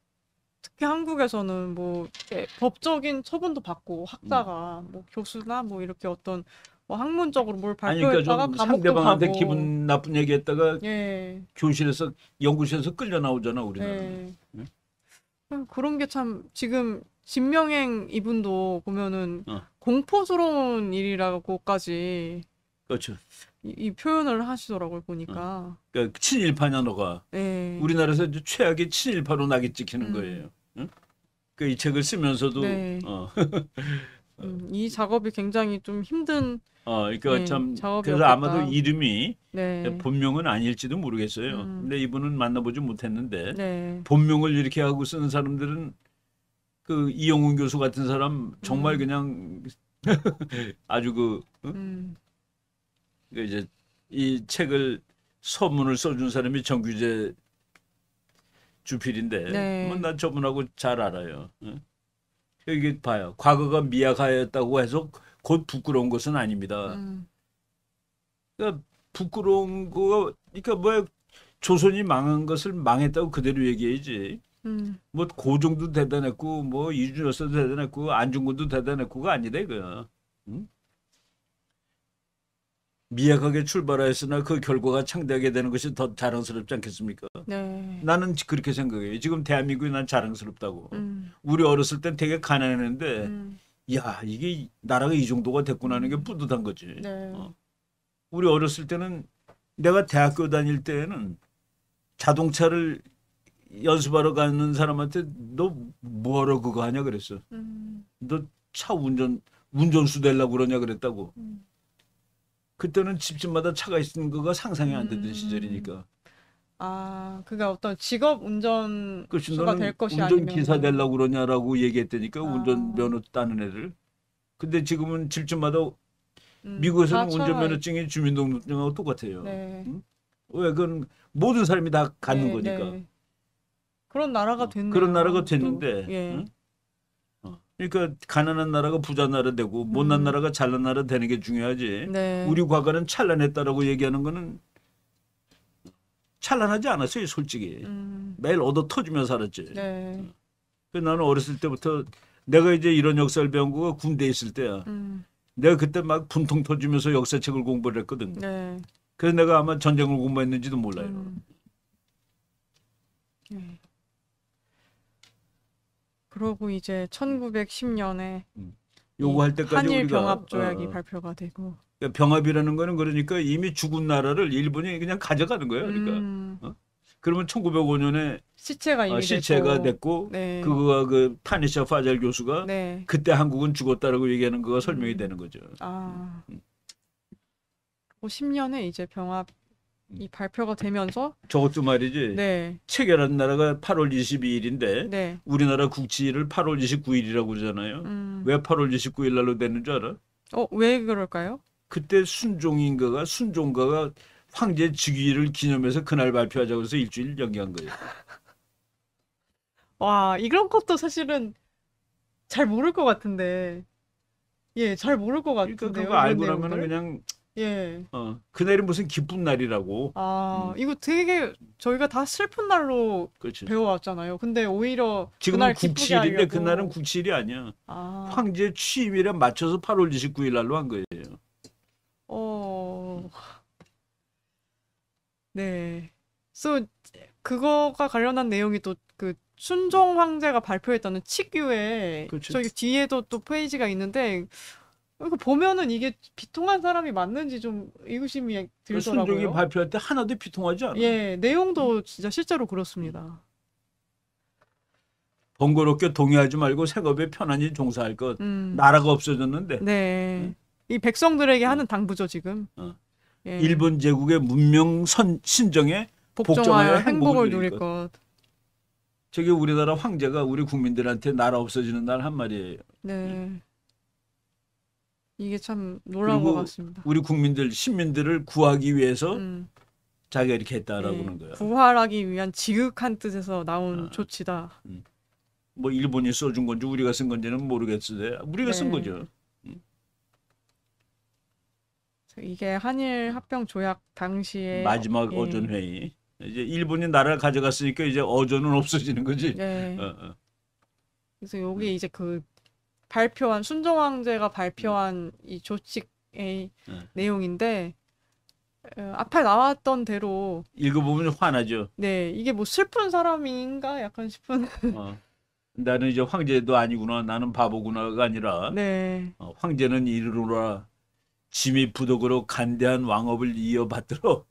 특히 한국에서는 뭐 이렇게 법적인 처분도 받고 학자가 뭐 교수나 뭐 이렇게 어떤 뭐 학문적으로 뭘 그러니까 발표했다가 좀 감옥도 상대방한테 가고. 기분 나쁜 얘기했다가 예. 교실에서 연구실에서 끌려 나오잖아 우리나라는. 예. 그런 게 참 지금 진명행 이분도 보면은 공포스러운 일이라고까지 그렇죠. 이 표현을 하시더라고요 보니까. 그러니까 친일파냐 너가. 예. 우리나라에서 이제 최악의 친일파로 낙이 찍히는 거예요. 응? 그 이 책을 쓰면서도 네. 이 작업이 굉장히 좀 힘든 그러니까 참 작업이었겠다. 그래서 아마도 이름이 네. 본명은 아닐지도 모르겠어요. 근데 이분은 만나보지 못했는데 네. 본명을 이렇게 하고 쓰는 사람들은 그 이영훈 교수 같은 사람 정말 그냥 아주 이제 이 책을 서문을 써준 사람이 정규재 주필인데 네. 뭐 난 저분하고 잘 알아요. 여기 봐요. 과거가 미약하였다고 해서 곧 부끄러운 것은 아닙니다. 그러니까 부끄러운 거, 그러니까 뭐 조선이 망한 것을 망했다고 그대로 얘기해야지. 뭐 고종도 대단했고, 뭐 이준열서도 대단했고, 안중근도 대단했고가 아니래 그. 미약하게 출발하였으나 그 결과가 창대하게 되는 것이 더 자랑스럽지 않겠습니까? 네. 나는 그렇게 생각해요. 지금 대한민국이 난 자랑스럽다고. 우리 어렸을 땐 되게 가난했는데 야 이게 나라가 이 정도가 됐구나 하는 게 뿌듯한 거지. 네. 우리 어렸을 때는 내가 대학교 다닐 때에는 자동차를 연습하러 가는 사람한테 너 뭐하러 그거 하냐 그랬어. 너 차 운전수 되려고 그러냐 그랬다고. 그때는 집집마다 차가 있는 거가 상상이 안 되던 시절이니까. 아, 그가 어떤 직업 그렇지, 운전수가 될 너는 것이 운전기사 아니면 되려고 그러냐라고 얘기했다니까. 아, 운전면허 따는 애들. 근데 지금은 집집마다 다 미국에서는 차가 운전면허증이 주민등록증하고 똑같아요. 네, 응? 왜? 그건 모든 사람이 다 갖는 네, 거니까. 네. 그런 나라가 그런 나라가 됐네요. 또, 됐는데, 예, 응? 그러니까 가난한 나라가 부자 나라 되고 못난 나라가 잘난 나라 되는 게 중요하지. 네, 우리 과거는 찬란했다라고 얘기하는 거는 찬란하지 않았어요, 솔직히. 매일 얻어 터지며 살았지. 네, 그래서 나는 어렸을 때부터 내가 이제 이런 역사를 배운 거가 군대에 있을 때야. 내가 그때 막 분통 터지면서 역사책을 공부를 했거든. 네, 그래서 내가 아마 전쟁을 공부했는지도 몰라요. 네. 그러고 이제 1910년에 요거 이 할 때까지 한일 우리가 병합 조약이 발표가 되고, 그러니까 병합이라는 거는 그러니까 이미 죽은 나라를 일본이 그냥 가져가는 거예요. 그러니까 그러면 1905년에 시체가 이미 시체가 됐고 네, 그거가 그 타니샤 파젤 교수가 네, 그때 한국은 죽었다라고 얘기하는 거가 설명이 되는 거죠. 아, 10년에 이제 병합이 발표가 되면서, 저것도 말이지. 네, 체결한 나라가 8월 22일인데 네, 우리나라 국치를 8월 29일이라고 그러잖아요. 왜 8월 29일 날로 되는 줄 알아? 왜 그럴까요? 그때 순종가가 황제 즉위를 기념해서 그날 발표하자고 해서 일주일 연기한 거예요. 와, 이런 것도 사실은 잘 모를 것 같은데, 예, 잘 모를 것 그러니까 같은데요, 그거 이런 알고 나면은 내용들? 그냥 예. 그날이 무슨 기쁜 날이라고. 이거 되게 저희가 다 슬픈 날로 그렇지. 배워왔잖아요. 근데 오히려 지금은 그날 기쁘게 국치일인데 하려고. 그날은 국치일이 아니야. 아, 황제 취임일에 맞춰서 8월 29일 날로 한 거예요. 어, 네. 그래서 그거가 관련한 내용이 또 그 순종 황제가 발표했다는 측유에 그렇죠. 저기 뒤에도 또 페이지가 있는데 이거 보면은 이게 비통한 사람이 맞는지 좀 의구심이 순종이 들더라고요. 발표할 때 하나도 비통하지 않아. 예, 내용도 진짜 실제로 그렇습니다. 번거롭게 동의하지 말고 생업에 편안히 종사할 것. 음, 나라가 없어졌는데. 네. 이 백성들에게 하는 당부죠, 지금. 어. 예. 일본 제국의 문명 신정에 복종하여 행복을 누릴 누릴 것. 것. 저게 우리나라 황제가 우리 국민들한테 나라 없어지는 날 한 말이에요. 네. 이게 참 놀라운 것 그리고 같습니다. 우리 국민들, 시민들을 구하기 위해서 음, 자기가 이렇게 했다라고 예. 하는 거야. 부활하기 위한 지극한 뜻에서 나온 조치다. 뭐 일본이 써준 건지 우리가 쓴 건지는 모르겠는데 우리가 쓴 네. 거죠. 이게 한일 합병 조약 당시에 마지막 예. 어전 회의. 이제 일본이 나라를 가져갔으니까 이제 어전은 없어지는 거지. 네. 어. 그래서 여기 이제 그 발표한 순종 황제가 발표한 이 조칙의 내용인데 앞에 나왔던 대로 읽어보면 화나죠. 네, 이게 뭐 슬픈 사람인가 약간 싶은 나는 이제 황제도 아니구나. 나는 바보구나가 아니라 네. 황제는 이르노라. 짐이 부덕으로 간대한 왕업을 이어받들어.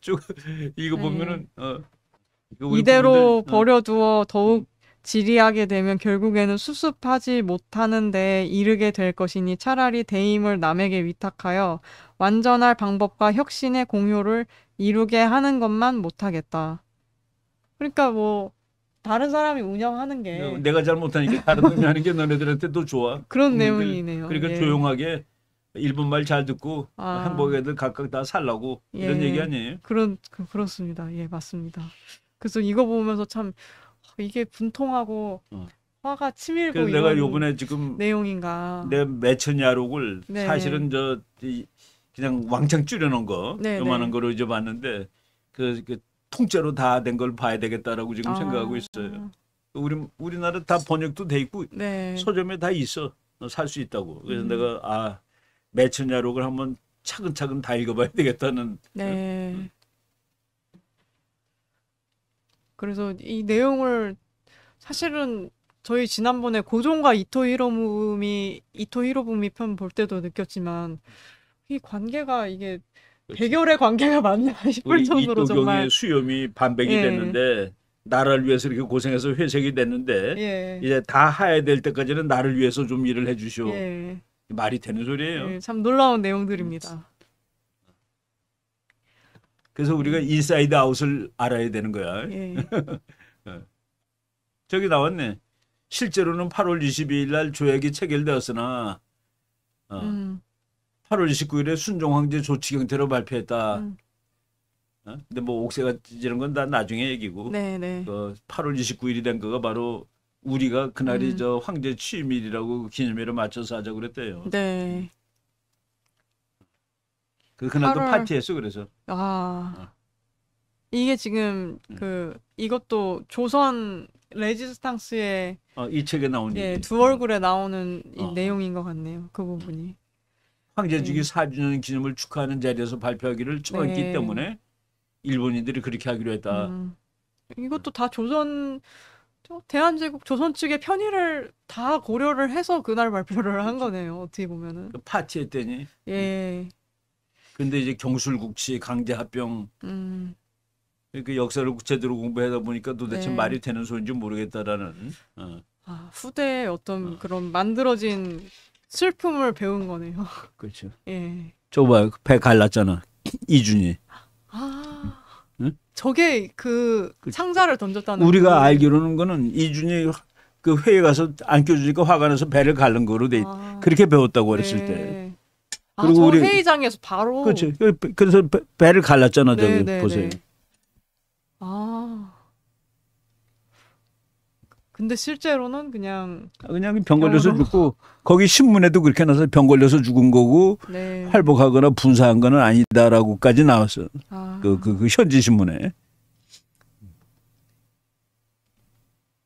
쭉 읽어보면은 우리 이대로 국민들, 버려두어 더욱 지리하게 되면 결국에는 수습하지 못하는 데에 이르게 될 것이니 차라리 대임을 남에게 위탁하여 완전할 방법과 혁신의 공효를 이루게 하는 것만 못하겠다. 그러니까 뭐 다른 사람이 운영하는 게 내가 잘못하니까 다른 놈이 하는 게 너네들한테 더 좋아. 그런 국민들. 내용이네요. 그러니까 예. 조용하게 일본 말 잘 듣고 행복하게들 각각 다 살라고 이런 예. 얘기 아니에요? 그렇습니다. 예, 맞습니다. 그래서 이거 보면서 참 이게 분통하고 화가 치밀고 그래서 이런 내가 요번에 지금 내용인가. 내 매천야록을 네. 사실은 그냥 왕창 줄여놓은 거 네, 요만한 네. 거로 이제 봤는데 그 통째로 다 된 걸 봐야 되겠다라고 지금 생각하고 있어요. 우리나라 다 번역도 돼 있고 네. 서점에 다 있어. 살 수 있다고. 그래서 내가 매천야록을 한번 차근차근 다 읽어봐야 되겠다는. 네. 그래서 이 내용을 사실은 저희 지난번에 고종과 이토 히로부미 편 볼 때도 느꼈지만 이 관계가 이게 그렇지. 대결의 관계가 맞나 싶을 우리 정도로 이도경의 정말 수염이 반백이 예. 됐는데 나라를 위해서 이렇게 고생해서 회색이 됐는데 예. 이제 다 하야 될 때까지는 나를 위해서 좀 일을 해주시오. 예. 말이 되는 소리예요. 예, 참 놀라운 내용들입니다. 그래서 우리가 인사이드 아웃을 알아야 되는 거야. 예. 저기 나왔네. 실제로는 8월 22일 날 조약이 체결되었으나 8월 29일에 순종 황제 조치 경태로 발표했다. 근데 뭐 옥새가 찢는 건 다 나중에 얘기고. 네네. 8월 29일이 된 거가 바로 우리가 그날이 저 황제 취임일이라고 기념일을 맞춰서 하자고 그랬대요. 네. 그날도 파티했어 그래서. 이게 지금 이것도 조선 레지스탕스의 이 책에 나온 두 얼굴에 나오는 이 내용인 것 같네요. 그 부분이. 황제주기 4주년 기념을 축하하는 자리에서 발표하기를 청했기 네. 때문에 일본인들이 그렇게 하기로 했다. 이것도 다 대한제국 조선 측의 편의를 다 고려를 해서 그날 발표를 한 거네요. 어떻게 보면은. 파티했더니. 예. 근데 이제 경술국치, 강제합병. 그 역사를 제대로 공부하다 보니까 도대체 네. 말이 되는 소리인지 모르겠다라는. 후대에 어떤 그런 만들어진 슬픔을 배운 거네요. 그렇죠. 예. 저거 봐요. 배 갈랐잖아. 이준이. 응? 저게 그 상자를 던졌다는. 우리가 알기로는 거는 이준이 그 회에 가서 안 껴주니까 화가 나서 배를 갈른 거로 돼. 그렇게 배웠다고 그랬을 때. 그리고 저 우리 회의장에서 바로. 그렇죠. 그래서 배를 갈랐잖아. 저기 보세요. 근데 실제로는 그냥 병 걸려서 죽고 거기 신문에도 그렇게 나서 병 걸려서 죽은 거고 활복하거나 분사한 거는 아니다라고까지 나왔어. 그 현지 신문에.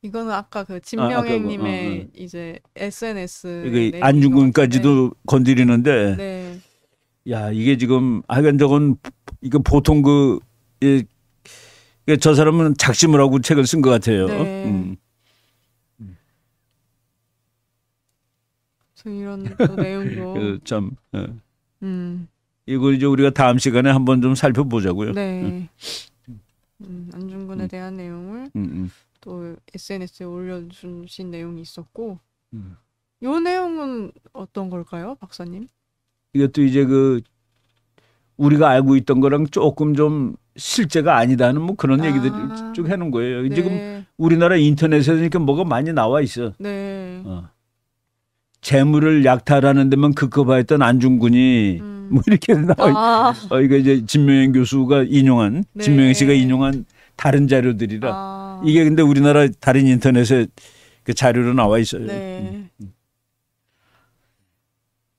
이거는 아까 그 진명행님의 이제 SNS 안중근까지도 건드리는데. 네. 야 이게 지금 하여간 저건 이거 보통 저 사람은 작심을 하고 책을 쓴 것 같아요. 네. 이런 내용도 참 이걸 이제 우리가 다음 시간에 한번 좀 살펴보자고요. 네. 안중근에 대한 내용을 또 SNS에 올려주신 내용이 있었고, 이 내용은 어떤 걸까요, 박사님? 이것도 이제 우리가 알고 있던 거랑 조금 좀 실제가 아니다는 뭐 그런 얘기들 쭉 해놓은 거예요. 네. 지금 우리나라 인터넷에서 뭐가 많이 나와 있어. 네. 재물을 약탈하는 데만 급급하였던 안중근이 뭐 이렇게 나와. 이거 이제 진명행 교수가 인용한 진명행 씨가 인용한 다른 자료들이라. 이게 근데 우리나라 다른 인터넷에 그 자료로 나와 있어요. 네.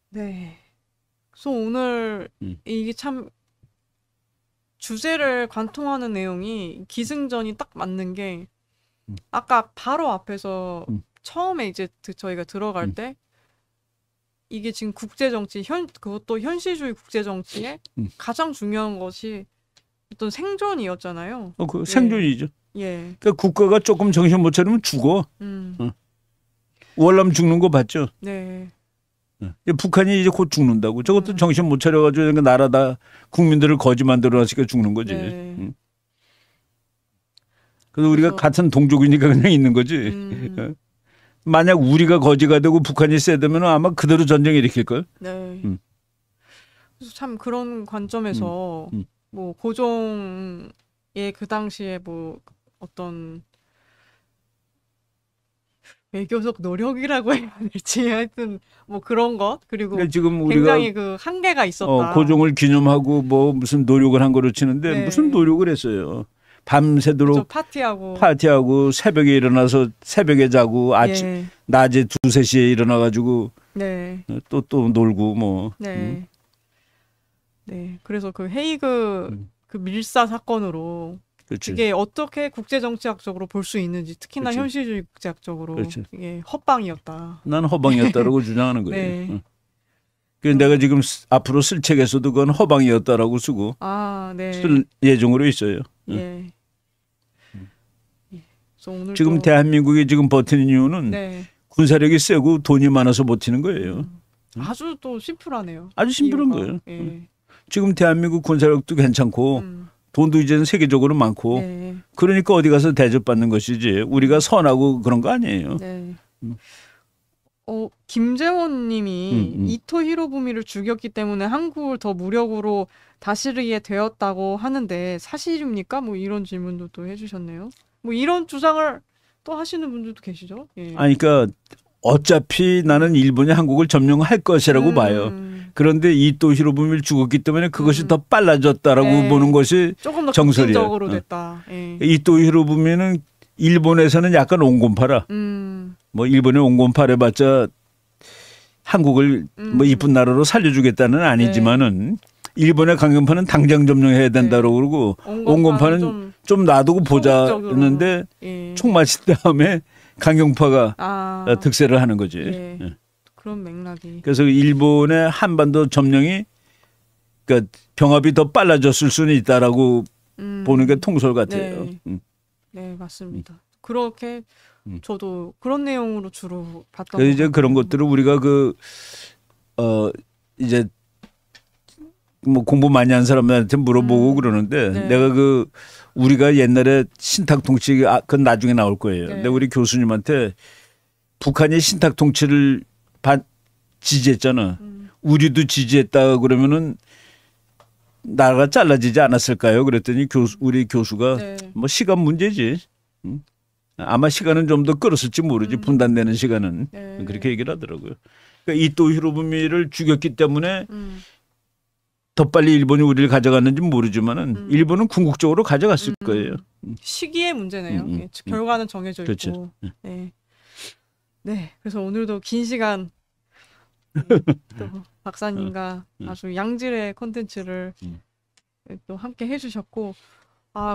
네. 그래서 오늘 이게 참 주제를 관통하는 내용이 기승전이 딱 맞는 게 아까 바로 앞에서 처음에 이제 저희가 들어갈 때 이게 지금 국제정치 그것도 현실주의 국제정치의 가장 중요한 것이 어떤 생존이었잖아요. 그 생존이죠. 예. 그러니까 국가가 조금 정신 못 차리면 죽어. 월남 죽는 거 봤죠? 네. 북한이 이제 곧 죽는다고. 저것도 정신 못 차려가지고 나라 다 국민들을 거지 만들어놨으니까 죽는 거지. 네. 그래서 우리가 같은 동족이니까 그냥 있는 거지. 만약 우리가 거지가 되고 북한이 세되면 아마 그대로 전쟁 일으킬 걸. 네. 그래서 참 그런 관점에서 뭐 고종의 그 당시에 뭐 어떤 외교적 노력이라고 해야 될지 하여튼 뭐 그런 것 그리고 그러니까 지금 굉장히 그 한계가 있었다. 고종을 기념하고 뭐 무슨 노력을 한 거로 치는데 무슨 노력을 했어요. 밤새도록 파티하고 새벽에 일어나서 새벽에 자고 낮에 2-3시에 일어나가지고 또 놀고 뭐. 네. 네. 그래서 그 헤이그 그 밀사 사건으로 그렇지. 이게 어떻게 국제정치학적으로 볼 수 있는지 특히나 그렇지. 현실주의 국제학적으로 그렇지. 이게 헛방이었다. 난 허방이었다라고 주장하는 거예요. 네. 그래서 내가 지금 앞으로 쓸 책에서도 그건 허방이었다라고 쓰고 쓸 예정으로 있어요. 예. 지금 대한민국이 지금 버티는 이유는 군사력이 세고 돈이 많아서 버티는 거예요. 아주 또 심플하네요. 아주 심플한 거예요. 지금 대한민국 군사력도 괜찮고 돈도 이제는 세계적으로 많고 네. 그러니까 어디 가서 대접받는 것이지 우리가 선하고 그런 거 아니에요. 네. 김재원 님이 이토 히로부미를 죽였기 때문에 한국을 더 무력으로 다스리게 되었다고 하는데 사실입니까? 뭐 이런 질문도 또 해주셨네요. 뭐 이런 주장을 또 하시는 분들도 계시죠. 예. 아니 그러니까 어차피 나는 일본이 한국을 점령할 것이라고 봐요. 그런데 이토 히로부미를 죽었기 때문에 그것이 더 빨라졌다라고 네. 보는 것이 조금 더 정설이에요. 극진적으로 됐다. 예. 이토 히로부미는 일본에서는 약간 온건파라. 뭐 일본에 온건파래봤자 한국을 뭐 이쁜 나라로 살려주겠다는 아니지만은 일본의 강경파는 당장 점령해야 된다고 그러고 온건파는 좀 놔두고 보자는데 예. 총 맞힌 다음에 강경파가 득세를 하는 거지. 예. 그런 맥락이. 그래서 일본의 한반도 점령이 그러니까 병합이 더 빨라졌을 수는 있다라고 보는 게 통설 같아요. 네, 네 맞습니다. 그렇게 저도 그런 내용으로 주로 봤던. 그래서 이제 그런 것들을 우리가 이제 뭐 공부 많이 한 사람들한테 물어보고 그러는데 네. 내가 우리가 옛날에 신탁 통치 그건 나중에 나올 거예요. 네. 근데 우리 교수님한테 북한이 신탁 통치를 지지했잖아. 우리도 지지했다 그러면은 나라가 잘라지지 않았을까요? 그랬더니 우리 교수가 네. 뭐 시간 문제지. 아마 시간은 좀 더 끌었을지 모르지. 분단되는 시간은. 네. 그렇게 얘기를 하더라고요. 그러니까 이토 히로부미를 죽였기 때문에 더 빨리 일본이 우리를 가져갔는지 모르지만은 일본은 궁극적으로 가져갔을 거예요. 시기의 문제네요. 예, 결과는 정해져 그렇죠. 있고. 네. 네. 그래서 오늘도 긴 시간 또 박사님과 아주 양질의 콘텐츠를 또 함께 해주셨고,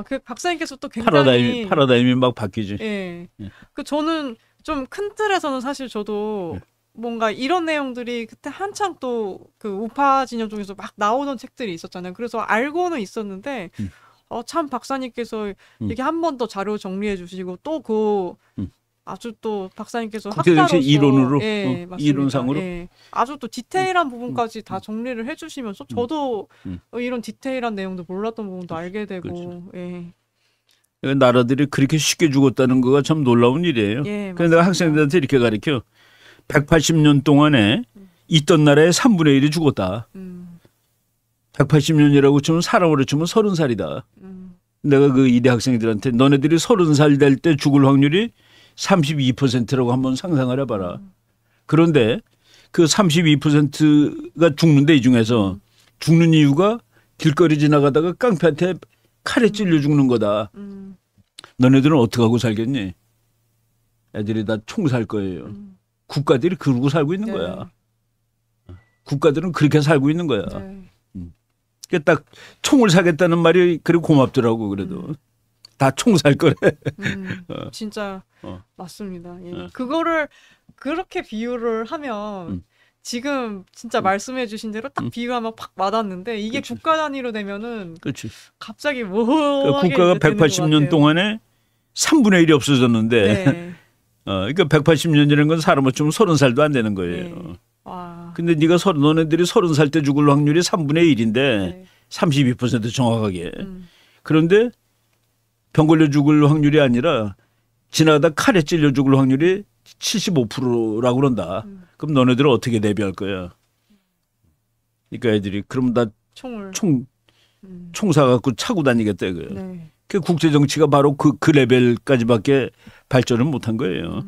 그 박사님께서 또 굉장히 파라다임이 막 바뀌지. 예. 그 저는 좀 큰 틀에서는 사실 저도 뭔가 이런 내용들이 그때 한창 또 그 우파 진영 중에서 막 나오던 책들이 있었잖아요. 그래서 알고는 있었는데 참 박사님께서 이렇게 한 번 더 자료 정리해 주시고 또 아주 또 박사님께서 국제정치 학자로서 이론으로 예, 이론상으로 예. 아주 또 디테일한 부분까지 다 정리를 해주시면서 저도 이런 디테일한 내용도 몰랐던 부분도 알게 되고 그렇죠. 예. 나라들이 그렇게 쉽게 죽었다는 거가 참 놀라운 일이에요. 예, 그래서 내가 학생들한테 이렇게 가르쳐 180년 동안에 있던 나라의 3분의 1이 죽었다. 180년이라고 치면 사람으로 치면 30살이다. 내가 그 이대 학생들한테 너네들이 30살 될 때 죽을 확률이 32%라고 한번 상상을 해봐라. 그런데 그 32%가 죽는데 이 중에서 죽는 이유가 길거리 지나가다가 깡패한테 칼에 찔려 죽는 거다. 너네들은 어떻게 하고 살겠니? 애들이 다 총 살 거예요. 국가들이 그러고 살고 있는 거야. 국가들은 그렇게 살고 있는 거야. 그러니까 딱 총을 사겠다는 말이 그리고 고맙더라고. 그래도 다 총 살 거래. 진짜 맞습니다. 예. 그거를 그렇게 비유를 하면 지금 진짜 말씀해 주신 대로 딱 비유하면 팍 와닿는데 이게 그치. 국가 단위로 되면은 그렇지. 갑자기 그러니까 국가가 180년 동안에 3분의 1이 없어졌는데 네. 그러니까 180년이라는 건 사람을 치면 30살도 안 되는 거예요. 네. 와. 근데 너네들이 30살 때 죽을 확률이 3분의 1인데 네. 32% 정확하게. 그런데 병 걸려 죽을 확률이 아니라 지나가다 칼에 찔려 죽을 확률이 75%라고 그런다. 그럼 너네들은 어떻게 대비할 거야? 그러니까 애들이 그럼 다 총을 총 사갖고 차고 다니겠다 이거예요. 네. 그 국제 정치가 바로 그 레벨까지밖에 발전을 못한 거예요.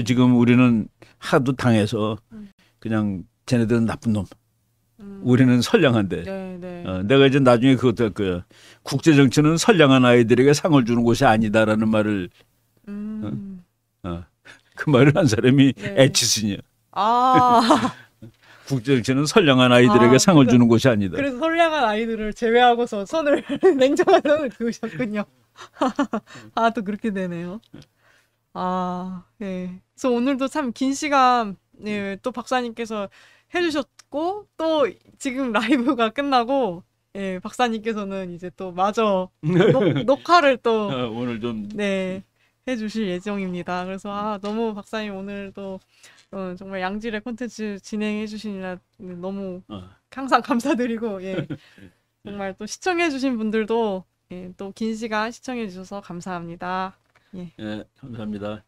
지금 우리는 하도 당해서 그냥 쟤네들은 나쁜 놈. 우리는 선량한데. 네, 네. 내가 이제 나중에 그것도 할 거야. 국제 정치는 선량한 아이들에게 상을 주는 곳이 아니다라는 말을 그 말을 한 사람이 네. 에치슨이야. 아. 국제 정치는 선량한 아이들에게 상을 주는 곳이 아니다. 그래서 선량한 아이들을 제외하고서 손을 냉정한 손을 그으셨군요. 또 그렇게 되네요. 예. 그래서 오늘도 참 긴 시간 또 박사님께서 해주셨고 또 지금 라이브가 끝나고 박사님께서는 이제 또 마저 녹화를 또 오늘 좀 해주실 예정입니다. 그래서 너무 박사님 오늘도 정말 양질의 콘텐츠 진행해 주시느라 너무 항상 감사드리고 정말 또 시청해주신 분들도 예, 또 긴 시간 시청해주셔서 감사합니다. 예. 예, 감사합니다.